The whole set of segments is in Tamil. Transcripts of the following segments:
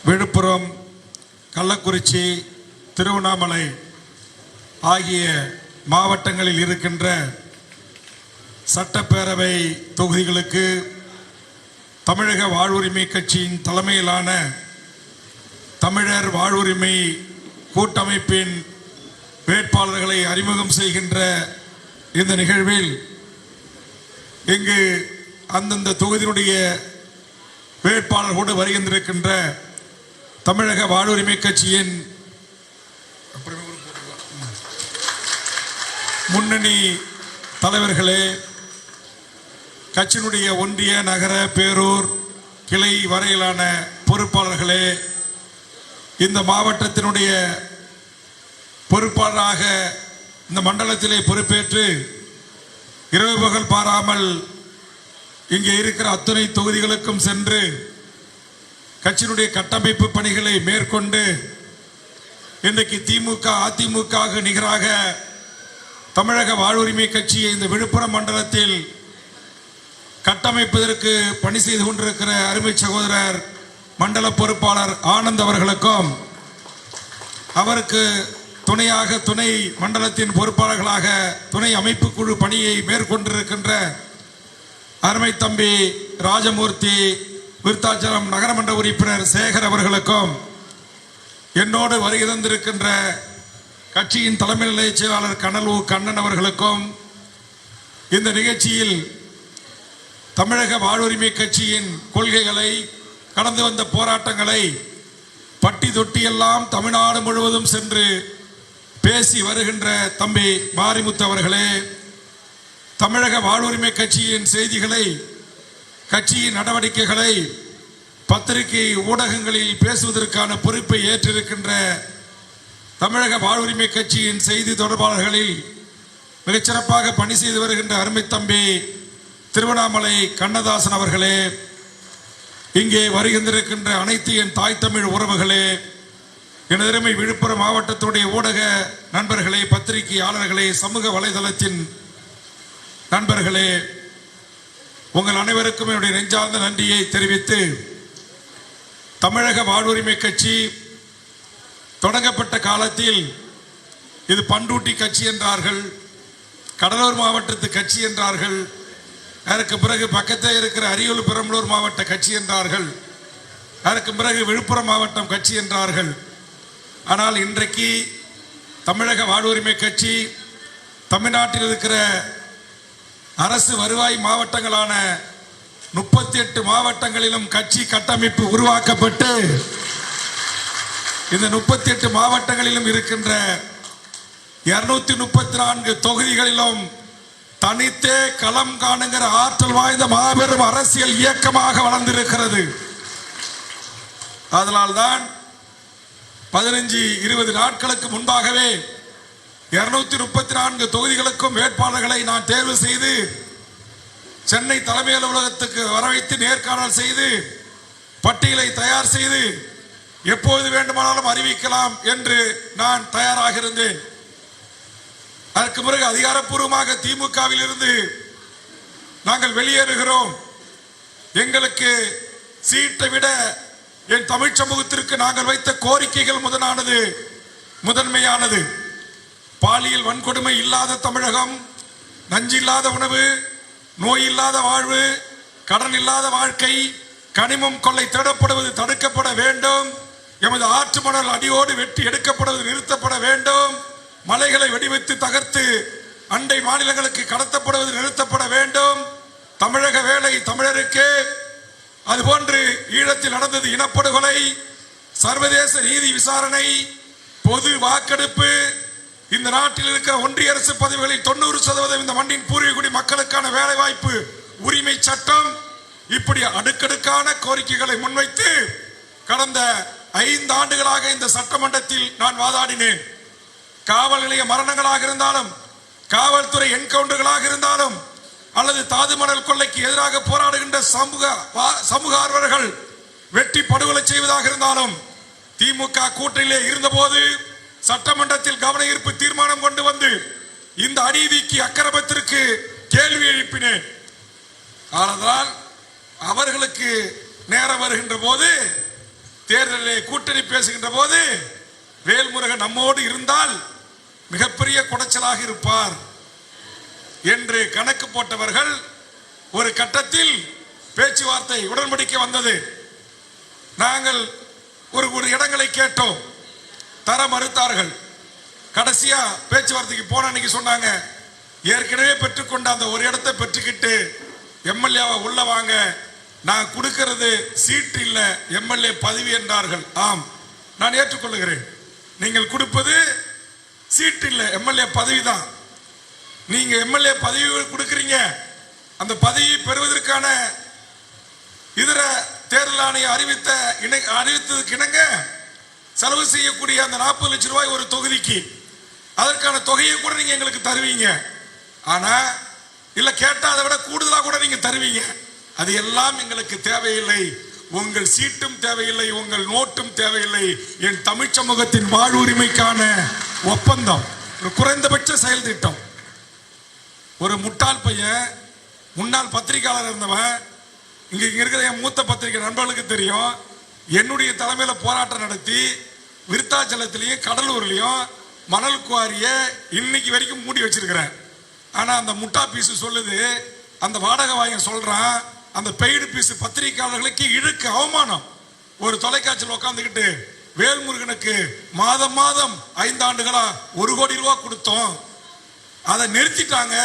விழுப்புரம், கள்ளக்குறிச்சி, திருவண்ணாமலை ஆகிய மாவட்டங்களில் இருக்கின்ற சட்டப்பேரவை தொகுதிகளுக்கு தமிழக வாழ்வுரிமை கட்சியின் தலைமையிலான தமிழர் வாழ்வுரிமை கூட்டமைப்பின் வேட்பாளர்களை அறிமுகம் செய்கின்ற இந்த நிகழ்வில் இங்கு அந்தந்த தொகுதியினுடைய வேட்பாளர்களோடு வருகின்றிருக்கின்ற தமிழக வாழ்வுரிமை கட்சியின் முன்னணி தலைவர்களே, கட்சியினுடைய ஒன்றிய, நகர, பேரூர், கிளை வரையிலான பொறுப்பாளர்களே, இந்த மாவட்டத்தினுடைய பொறுப்பாளராக இந்த மண்டலத்திலே பொறுப்பேற்று இரவு பகல் பாராமல் இங்கே இருக்கிற அத்தனை தொகுதிகளுக்கும் சென்று கட்சியினுடைய கட்டமைப்பு பணிகளை மேற்கொண்டு இன்றைக்கு திமுக, அதிமுக நிகராக தமிழக வாழ்வுரிமை கட்சியை இந்த விழுப்புரம் மண்டலத்தில் கட்டமைப்பதற்கு பணி செய்து கொண்டிருக்கிற அருமை சகோதரர் மண்டல பொறுப்பாளர் ஆனந்த் அவர்களுக்கும், அவருக்கு துணையாக துணை மண்டலத்தின் பொறுப்பாளர்களாக துணை அமைப்பு குழு பணியை மேற்கொண்டிருக்கின்ற அருமை தம்பி ராஜமூர்த்தி, விருத்தாச்சலம் நகரமன்ற உறுப்பினர் சேகர் அவர்களுக்கும், என்னோடு வருகை தந்திருக்கின்ற கட்சியின் தலைமை நிலைய செயலாளர் கனல் கண்ணன் அவர்களுக்கும், இந்த நிகழ்ச்சியில் தமிழக வாழ்வுரிமை கட்சியின் கொள்கைகளை, கடந்து வந்த போராட்டங்களை பட்டி தொட்டி எல்லாம் தமிழ்நாடு முழுவதும் சென்று பேசி வருகின்ற தம்பி மாரிமுத்து அவர்களே, தமிழக வாழ்வுரிமை கட்சியின் செய்திகளை, கட்சியின் நடவடிக்கைகளை பத்திரிகை ஊடகங்களில் பேசுவதற்கான பொறுப்பை ஏற்றிருக்கின்ற தமிழக வாழ்வுரிமை கட்சியின் செய்தி தொடர்பாளர்களில் மிகச்சிறப்பாக பணி செய்து வருகின்ற அருமை தம்பி திருவண்ணாமலை கண்ணதாசன் அவர்களே, இங்கே வருகின்றிருக்கின்ற அனைத்து என் தாய் தமிழ் உறவுகளே, எனது அருமை விழுப்புரம் மாவட்டத்துடைய ஊடக நண்பர்களே, பத்திரிகையாளர்களே, சமூக வலைதளத்தின் நண்பர்களே, உங்கள் அனைவருக்கும் என்னுடைய நெஞ்சார்ந்த நன்றியை தெரிவித்து, தமிழக வாழ்வுரிமை கட்சி தொடங்கப்பட்ட காலத்தில் இது பண்டூட்டி கட்சி என்றார்கள், கடலூர் மாவட்டத்து கட்சி என்றார்கள், அதற்கு பிறகு பக்கத்தில் இருக்கிற அரியலூர் பெரம்பலூர் மாவட்ட கட்சி என்றார்கள், அதற்கு பிறகு விழுப்புரம் மாவட்டம் கட்சி என்றார்கள். ஆனால் இன்றைக்கு தமிழக வாழ்வுரிமை கட்சி தமிழ்நாட்டில் இருக்கிற அரசு வருவாய் மாவட்டங்களான 38 மாவட்டங்களிலும் கட்சி கட்டமைப்பு உருவாக்கப்பட்டு இந்த 38 மாவட்டங்களிலும் இருக்கின்ற 234 தொகுதிகளிலும் தனித்தே களம் காணுகிற ஆற்றல் வாய்ந்த மாபெரும் அரசியல் இயக்கமாக வளர்ந்திருக்கிறது. அதனால்தான் 15-20 நாட்களுக்கு முன்பாகவே 234 தொகுதிகளுக்கும் வேட்பாளர்களை நான் தேர்வு செய்து சென்னை தலைமை அலுவலகத்துக்கு வரவைத்து நேர்காணல் செய்து பட்டியலை தயார் செய்து எப்போது வேண்டுமானாலும் அறிவிக்கலாம் என்று நான் தயாராக இருந்தேன். அதற்கு பிறகு அதிகாரப்பூர்வமாக திமுகவில் இருந்து நாங்கள் வெளியேறுகிறோம், எங்களுக்கு சீட்டை விட என் தமிழ் சமூகத்திற்கு நாங்கள் வைத்த கோரிக்கைகள் முதன்மையானது. பாலியல் வன்கொடுமை இல்லாத தமிழகம், நஞ்சு இல்லாத உணவு, நோய் இல்லாத வாழ்வு, கடன் இல்லாத வாழ்க்கை, கனிமம் கொள்ளை தேடப்படுவது தடுக்கப்பட வேண்டும், எமது ஆற்று மணல் அடியோடு வெட்டி எடுக்கப்படுவது நிறுத்தப்பட வேண்டும், மலைகளை வெடிவைத்து தகர்த்து அண்டை மாநிலங்களுக்கு கடத்தப்படுவது நிறுத்தப்பட வேண்டும், தமிழக வேலை தமிழருக்கு, அதுபோன்று ஈழத்தில் நடந்தது இனப்படுகொலை, சர்வதேச நீதி விசாரணை, பொது வாக்கெடுப்பு, இந்த நாட்டில் இருக்கிற ஒன்றிய அரசு பதவிகளில் 90% இந்த மண்ணின் பூர்வீகுடி மக்களுக்கான வேலை வாய்ப்பு உரிமை சட்டம், இப்படி அடுக்கடுக்கான கோரிக்கைகளை முன்வைத்து கடந்த 5 ஆண்டுகளாக இந்த சட்டமன்றத்தில் நான் வாதாடினேன். காவல் நிலைய மரணங்களாக இருந்தாலும், காவல்துறை என்கவுண்டர்களாக இருந்தாலும், அல்லது தாதுமணல் கொள்ளைக்கு எதிராக போராடுகின்ற சமூக ஆர்வலர்கள் வெட்டி படுகொலை செய்வதாக இருந்தாலும், திமுக கூட்டணியிலே இருந்தபோது சட்டமன்றத்தில் கவன ஈர்ப்பு தீர்மானம் கொண்டு வந்து இந்த அநீதிக்கு அக்கிரமத்திற்கு கேள்வி எழுப்பினேன். ஆனால் அவர்களுக்கு நேரம் வருகின்ற போது தேர்தலில் கூட்டணி பேசுகின்ற போது வேல்முருகன் நம்மோடு இருந்தால் மிகப்பெரிய குடைச்சலாக இருப்பார் என்று கணக்கு போட்டவர்கள் ஒரு கட்டத்தில் பேச்சுவார்த்தை உடன்படிக்கை வந்தது. நாங்கள் ஒரு இடங்களை கேட்டோம், தர மறுத்தார்கள். கடைசியா பேச்சுவார்த்தைக்கு போன அன்னைக்கு சொன்னாங்க, ஏற்கனவே பெற்றுக்கொண்ட அந்த ஒரு இடத்தை பெற்றுக்கிட்டு எம்எல்ஏவா உள்ள வாங்க, நான் கொடுக்கிறது சீட்டு இல்ல எம்எல்ஏ பதவி என்றார்கள். ஆம், நான் ஏற்றுக்கொள்ளுகிறேன். நீங்கள் கொடுப்பது சீட்டு இல்ல எம்எல்ஏ பதவி தான். நீங்க எம்எல்ஏ பதவி கொடுக்கிறீங்க, அந்த பதவியை பெறுவதற்கான இதர தேர்தல் ஆணையம் அறிவித்ததுக்கு இணங்க செலவு செய்யக்கூடிய அந்த 40 லட்சம் ரூபாய் ஒரு தொகுதிக்கு, அதற்கான தொகையை கூட நீங்க எங்களுக்கு தருவீங்க. ஆனா இல்ல கேட்டா அதை விட கூடுதலா கூட நீங்க தருவீங்க. அது எல்லாம் எங்களுக்கு தேவையில்லை. உங்கள் சீட்டும் தேவையில்லை, உங்கள் நோட்டும் தேவையில்லை. என் தமிழ் சமூகத்தின் வாழ்வுரிமைக்கான ஒப்பந்தம், ஒரு குறைந்தபட்ச செயல் திட்டம். ஒரு முட்டாள் பையன், முன்னாள் பத்திரிகையாளர் இருந்தவன், இங்க இருக்கிற என் மூத்த பத்திரிகை நண்பர்களுக்கு தெரியும், என்னுடைய தலைமையில போராட்டம் நடத்தி விருத்தாச்சலத்திலையும் கடலூர்லயும் மணல் குவாரிய இன்னைக்கு வரைக்கும் மூடி வச்சிருக்கிறேன். ஆனா அந்த முட்டா பீஸ் சொல்லுது, அந்த வாடகை வாயன் சொல்றான், அந்த பெய்டு பீஸ் பத்திரிகையாளர்களுக்கு இழுக்கு அவமானம். ஒரு தொலைக்காட்சியில் உட்காந்துக்கிட்டு வேல்முருகனுக்கு மாதம் மாதம் 5 ஆண்டுகளா 1 கோடி ரூபாய் கொடுத்தோம், அதை நிறுத்திட்டாங்க,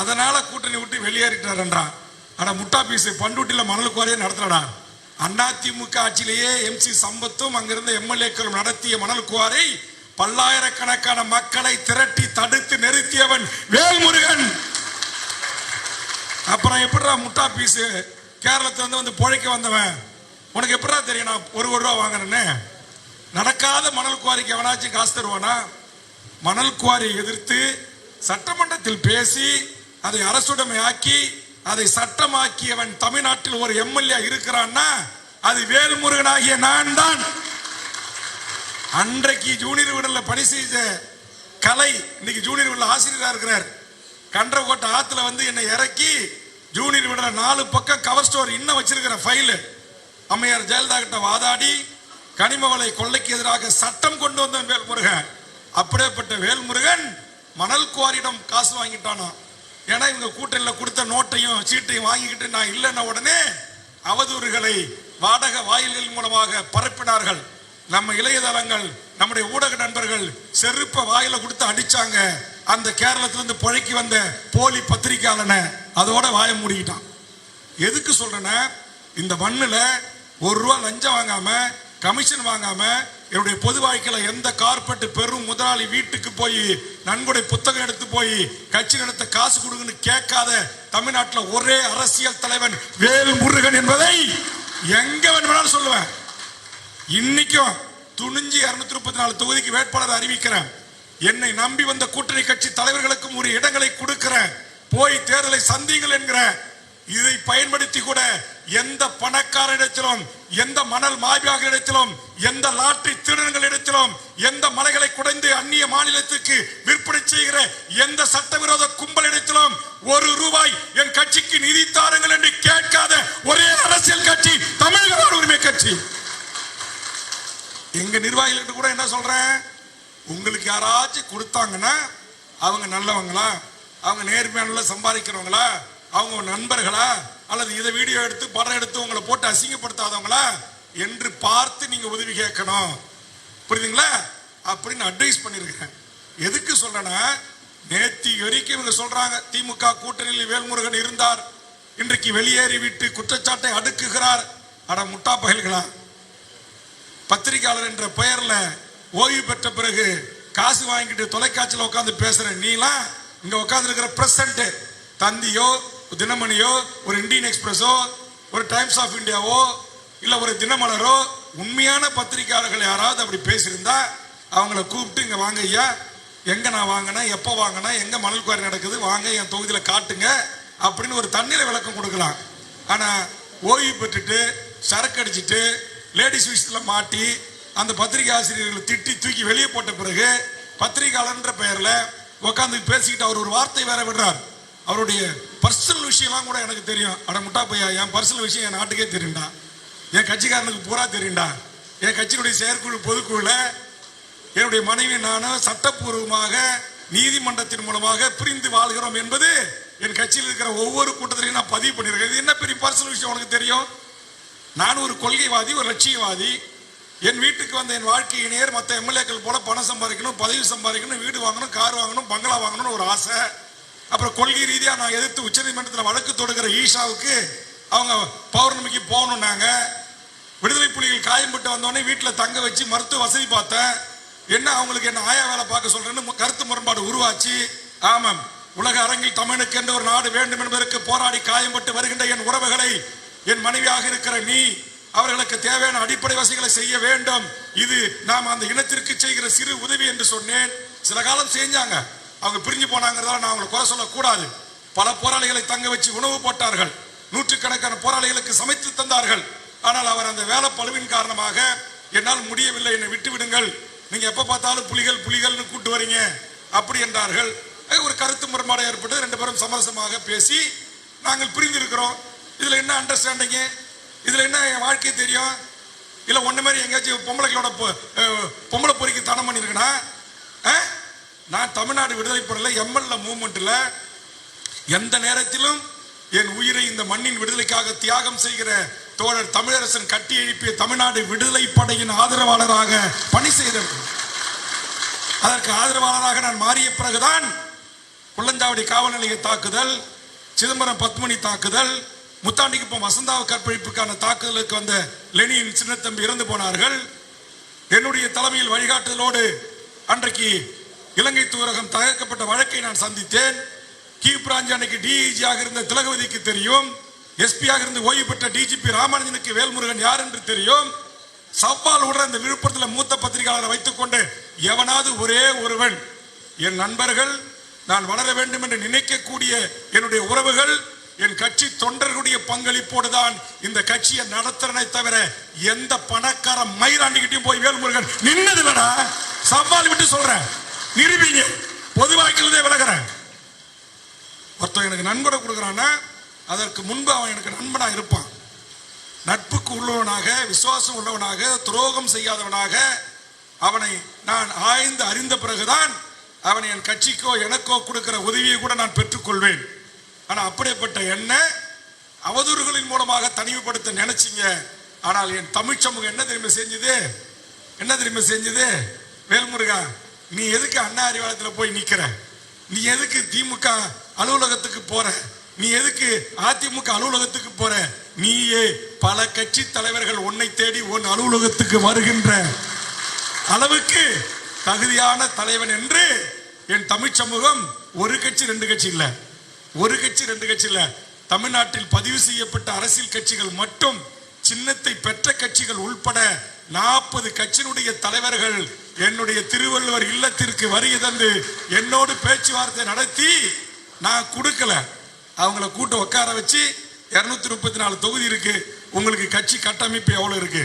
அதனால கூட்டணி விட்டு வெளியேறிட்டாருன்றான். ஆனா முட்டா பீஸ் பண்ருட்டில மணல் குவாரியை நடத்துறடா. அதிமுக ஆட்சியிலேயே MC சம்பத்தும் அங்கிருந்த எம்எல்ஏக்களும் நடத்திய மணல் குவாரை பல்லாயிரக்கணக்கான மக்களை திரட்டி தடுத்து நிறுத்தியவன் வேல்முருகன். அப்புறம் எப்படிடா முட்டா பீஸ் கேரளத்துல வந்து பொழைக்க வந்தவன், உனக்கு எப்படா தெரியும் நான் 1 கோடி ரூபாய் வாங்குறேன்னு? நடக்காத மணல் குவாரிக்கு எவனாச்சும் காசு தருவானா? மணல் குவாரியை எதிர்த்து சட்டமன்றத்தில் பேசி அதை அரசுடைமை ஆக்கி அதை சட்டமாக்கியவன் தமிழ்நாட்டில் ஒரு எம்எல்ஏ இருக்கிறான்னா அது வேல்முருகன் ஆகிய நான் தான். அன்றைக்கு ஜூனியர் விடல பணி செய்த கலை இன்னைக்கு ஜூனியர் விடல ஆசிரியரா இருக்கிறார். கன்றகோட்டை ஆத்துல வந்து என்னை இறக்கி ஜூனியர் விடல 4 பக்கம் கவர் ஸ்டோர் இன்னும் வச்சிருக்கிற ஃபைல். அம்மையார் ஜெயலலிதா கிட்ட வாதாடி கனிம வளை கொள்ளைக்கு எதிராக சட்டம் கொண்டு வந்த வேல்முருகன். அப்படியேப்பட்ட வேல்முருகன் மணல் குவாரியிடம் காசு வாங்கிட்டானா? ஏன்னா இவங்க கூட்டணியில் கொடுத்த நோட்டையும் சீட்டையும் வாங்கிக்கிட்டு நான் இல்லைன்ன உடனே அவதூறுகளை வாடகை வாயில்கள் மூலமாக பரப்பினார்கள். நம்ம இளையதளங்கள், நம்முடைய ஊடக நண்பர்கள் செருப்ப வாயில கொடுத்து அடிச்சாங்க. அந்த கேரளத்திலிருந்து பொழைக்கி வந்த போலி பத்திரிகையாளனை அதோட வாய மூடிக்கிட்டான். எதுக்கு சொல்றேன்னா, இந்த மண்ணுல 1 ரூபா லஞ்சம் வாங்காம, கமிஷன் வாங்காம, என்னுடைய பொது வாழ்க்கையில எந்த கார்பெட் பெரும் முதலாளி வீட்டுக்கு போய் நன்கொடை புத்தகம் எடுத்து போய் கட்சி நடத்த காசு கொடுங்கன்னு கேட்காத தமிழ்நாட்டில் ஒரே அரசியல் தலைவன் வேல்முருகன் என்பதை எங்க வேணும்னாலும் சொல்லுவேன். இன்னைக்கும் துணிஞ்சு 234 தொகுதிக்கு வேட்பாளர் அறிவிக்கிறேன். என்னை நம்பி வந்த கூட்டணி கட்சி தலைவர்களுக்கும் ஒரு இடங்களை கொடுக்கிறேன், போய் தேர்தலை சந்திங்கள் என்கிற. இதை பயன்படுத்தி கூட எந்த பணக்காரரிடத்திலும், எந்த மணல் மாபியாக்களிடத்திலும், எந்த லாட்டரி திருடர்களிடத்திலும், எந்த மலைகளை குடைந்து அந்நிய மாநிலத்துக்கு விற்பனை செய்கிற எந்த சட்டவிரோத கும்பலிடத்திலும் 1 ரூபாய் என் கட்சிக்கு நிதி தாருங்கள் என்று கேட்காத ஒரே அரசியல் கட்சி தமிழக உரிமை கட்சி. எங்க நிர்வாகிகள் கூட என்ன சொல்றேன், உங்களுக்கு யாராச்சும் கொடுத்தாங்கன்னா அவங்க நல்லவங்களா, அவங்க நேர்மையான சம்பாதிக்கிறவங்களா, அவங்க நண்பர்களா, அல்லது இதை வீடியோ எடுத்து படம் எடுத்து உங்களை போட்டு அசிங்கப்படுத்தாதவங்களா என்று பார்த்து நீங்க உதவி கேட்கணும், புரியுதுங்களா அப்படின்னு அட்வைஸ் பண்ணிருக்கேன். எதுக்கு சொல்றேன்னா, நேத்தி வரைக்கும் இவங்க சொல்றாங்க திமுக கூட்டணியில் வேல்முருகன் இருந்தார், இன்றைக்கு வெளியேறி விட்டு குற்றச்சாட்டை அடுக்குகிறார். அட முட்டா பகல்களா, பத்திரிகையாளர் என்ற பெயர்ல ஓய்வு பெற்ற பிறகு காசு வாங்கிட்டு தொலைக்காட்சியில் உட்காந்து பேசுற நீலாம் இங்க உட்கார்ந்து இருக்கிற பிரசன்ட் தந்தியோ, தினமணியோ, ஒரு இந்தியன் எக்ஸ்பிரஸோ, ஒரு டைம்ஸ் ஆஃப் இந்தியாவோ, இல்ல ஒரு தினமலரோ, உண்மையான பத்திரிகையாளர்கள் யாராவது அப்படி பேசியிருந்தா அவங்கள கூப்பிட்டு இங்க வாங்க ஐயா, எங்க நான் வாங்கினேன், எப்போ வாங்கினேன், எங்க மணல் குவாரி நடக்குது, வாங்க என் தொகுதியில காட்டுங்க அப்படின்னு ஒரு தண்ணீரை விளக்கம் கொடுக்கலாம். ஆனா ஓய்வு பெற்றுட்டு சரக்கு அடிச்சுட்டு லேடிஸ் விஷயத்துல மாட்டி அந்த பத்திரிகை ஆசிரியர்களை திட்டி தூக்கி வெளியே போட்ட பிறகு பத்திரிகையாளர் பெயர்ல உட்காந்து பேசிக்கிட்டு அவர் ஒரு வார்த்தை வேற விடுறார். அவருடைய பர்சனல் விஷயம்லாம் கூட எனக்கு தெரியும். அட முட்டா பையா, என் பர்சனல் விஷயம் என் நாட்டுக்கே தெரியும்டா, என் கட்சிக்காரனுக்கு பூரா தெரியும்டா. என் கட்சியினுடைய செயற்குழு பொதுக்குழுல என்னுடைய மனைவி நானும் சட்டப்பூர்வமாக நீதிமன்றத்தின் மூலமாக பிரிந்து வாழ்கிறோம் என்பது என் கட்சியில் இருக்கிற ஒவ்வொரு கூட்டத்திலையும் நான் பதிவு பண்ணியிருக்கேன். இது என்ன பெரிய பர்சனல் விஷயம் உனக்கு தெரியும்? நான் ஒரு கொள்கைவாதி, ஒரு லட்சியவாதி. என் வீட்டுக்கு வந்த என் வாழ்க்கை இணையர் மற்ற எம்எல்ஏக்கள் போல பணம் சம்பாதிக்கணும், பதவி சம்பாதிக்கணும், வீடு வாங்கணும், கார் வாங்கணும், பங்களா வாங்கணும்னு ஒரு ஆசை. அப்புறம் கொள்கை ரீதியாக நான் எதிர்த்து உச்சநீதிமன்றத்தில் வழக்கு தொடுக்கிற ஈஷாவுக்கு அவங்க பௌர்ணமிக்கு போகணும்னாங்க. விடுதலை புலிகள் காயம்பட்டு வந்தோடனே வீட்டில் தங்க வச்சு மருத்துவ வசதி பார்த்தேன். என்ன அவங்களுக்கு என்ன ஆயா வேலை பார்க்க சொல்றேன்னு கருத்து முரண்பாடு உருவாச்சு. ஆமாம், உலக அரங்கில் தமிழுக்கு என்ற ஒரு நாடு வேண்டும் என்பதற்கு போராடி காயம்பட்டு வருகின்ற என் உறவுகளை, என் மனைவியாக இருக்கிற நீ, அவர்களுக்கு தேவையான அடிப்படை வசதிகளை செய்ய வேண்டும். இது நாம் அந்த இனத்திற்கு செய்கிற சிறு உதவி என்று சொன்னேன். சில காலம் செஞ்சாங்க, அவங்க பிரிஞ்சு போனாங்கிறதால நான் அவங்களை குறை சொல்லக்கூடாது. பல போராளிகளை தங்க வச்சு உணவு போட்டார்கள், நூற்றுக்கணக்கான போராளிகளுக்கு சமைத்து தந்தார்கள். ஆனால் அவர் அந்த வேலை பழுவின் காரணமாக என்னால் முடியவில்லை, என்னை விட்டு விடுங்கள், நீங்க எப்ப பார்த்தாலும் புலிகள் புலிகள்னு கூட்டு வரீங்க அப்படி என்றார்கள். ஒரு கருத்து முரண்பாடு ஏற்பட்டு ரெண்டு பேரும் சமரசமாக பேசி நாங்கள் பிரிந்து இருக்கிறோம். இதுல என்ன அண்டர்ஸ்டாண்டிங்? இதுல என்ன என் வாழ்க்கை தெரியும்? இல்ல ஒண்ணு மாதிரி எங்கேயாச்சும் பொம்பளை பொறிக்கு தனம் பண்ணிருக்கனா? நான் தமிழ்நாடு விடுதலை படல, எம்எல்ஏ மூவ்மெண்ட்ல எந்த நேரத்திலும் என் உயிரை இந்த மண்ணின் விடுதலைக்காக தியாகம் செய்கிற தோழர் தமிழரசன் கட்டி எழுப்பிய தமிழ்நாடு விடுதலை படையின் ஆதரவாளராக பணி செய்தேன். அதற்கு ஆதரவாளராக நான் மாறிய பிறகுதான் குள்ளஞ்சாவடி காவல் நிலைய தாக்குதல், சிதம்பரம் பத்மணி தாக்குதல், முத்தாண்டிக்குப்பம் வசந்தாவ கற்பழிப்புக்கான தாக்குதலுக்கு வந்த லெனின் சின்னத்தம்பி இறந்து போனார்கள். என்னுடைய தலைமையில் வழிகாட்டுதலோடு அன்றைக்கு இலங்கை தூதரகம் தகர்க்கப்பட்ட வழக்கை நான் சந்தித்தேன். கீ பிராஞ்ச் அன்னைக்கு டிஐஜியாக இருந்த திலகவதிக்கு தெரியும், எஸ்பியாக இருந்து ஓய்வு பெற்ற டிஜிபி ராமானுஜனுக்கு வேல்முருகன் யார் என்று தெரியும். சவால் உடன் இந்த விழுப்புரத்தில் மூத்த பத்திரிகையாளரை வைத்துக் கொண்டு எவனாவது ஒரே ஒருவன், என் நண்பர்கள், நான் வளர வேண்டும் என்று நினைக்கக்கூடிய என்னுடைய உறவுகள், என் கட்சி தொண்டர்களுடைய பங்களிப்போடு தான் இந்த கட்சியை நடத்துறனை தவிர எந்த பணக்கார மயிராண்டிக்கிட்டையும் போய் வேல்முருகன் நின்னது இல்லடா. சவால் விட்டு சொல்றேன், நிரூபிங்க. பொது வாக்கிலே விலகிறேன். ஒருத்தன் எனக்கு நண்பரை கொடுக்குறான்னா அதற்கு முன்பு அவன் எனக்கு நண்பனா இருப்பான். நட்புக்கு உள்ளவனாக, விசுவாசம் உள்ளவனாக, துரோகம் செய்யாதவனாக அவனை நான் ஆய்ந்து அறிந்த பிறகுதான் அவனை என் கட்சிக்கோ எனக்கோ கொடுக்கிற உதவியை கூட நான் பெற்றுக்கொள்வேன். ஆனா அப்படிப்பட்ட என்ன அவதூறுகளின் மூலமாக தனிமைப்படுத்த நினைச்சிங்க. ஆனால் என் தமிழ் சமூகம் என்ன தெரியுமா செஞ்சது? வேல்முருகா, நீ எதுக்கு அண்ணா அறிவாலயத்தில் போய் நிக்கிற? நீ எதுக்கு திமுக அலுவலகத்துக்கு போற? நீ எதுக்கு அதிமுக அலுவலகத்துக்கு போற? நீயே பல கட்சி தலைவர்கள் உன்னை தேடி உன் அலுவலகத்துக்கு வருகின்ற அளவுக்கு தகுதியான தலைவன் என்று என் தமிழ் சமூகம் ஒரு கட்சி ரெண்டு கட்சி இல்ல, தமிழ்நாட்டில் பதிவு செய்யப்பட்ட அரசியல் கட்சிகள் மட்டும் சின்னத்தை பெற்ற கட்சிகள் உள்பட 40 கட்சியினுடைய தலைவர்கள் என்னுடைய திருவள்ளுவர் இல்லத்திற்கு வருகை தந்து என்னோடு பேச்சுவார்த்தை நடத்தி, நான் கொடுக்கல, அவங்கள கூட்ட உட்கார வச்சு 234 தொகுதி இருக்கு, உங்களுக்கு கட்சி கட்டமைப்பு எவ்வளவு இருக்கு?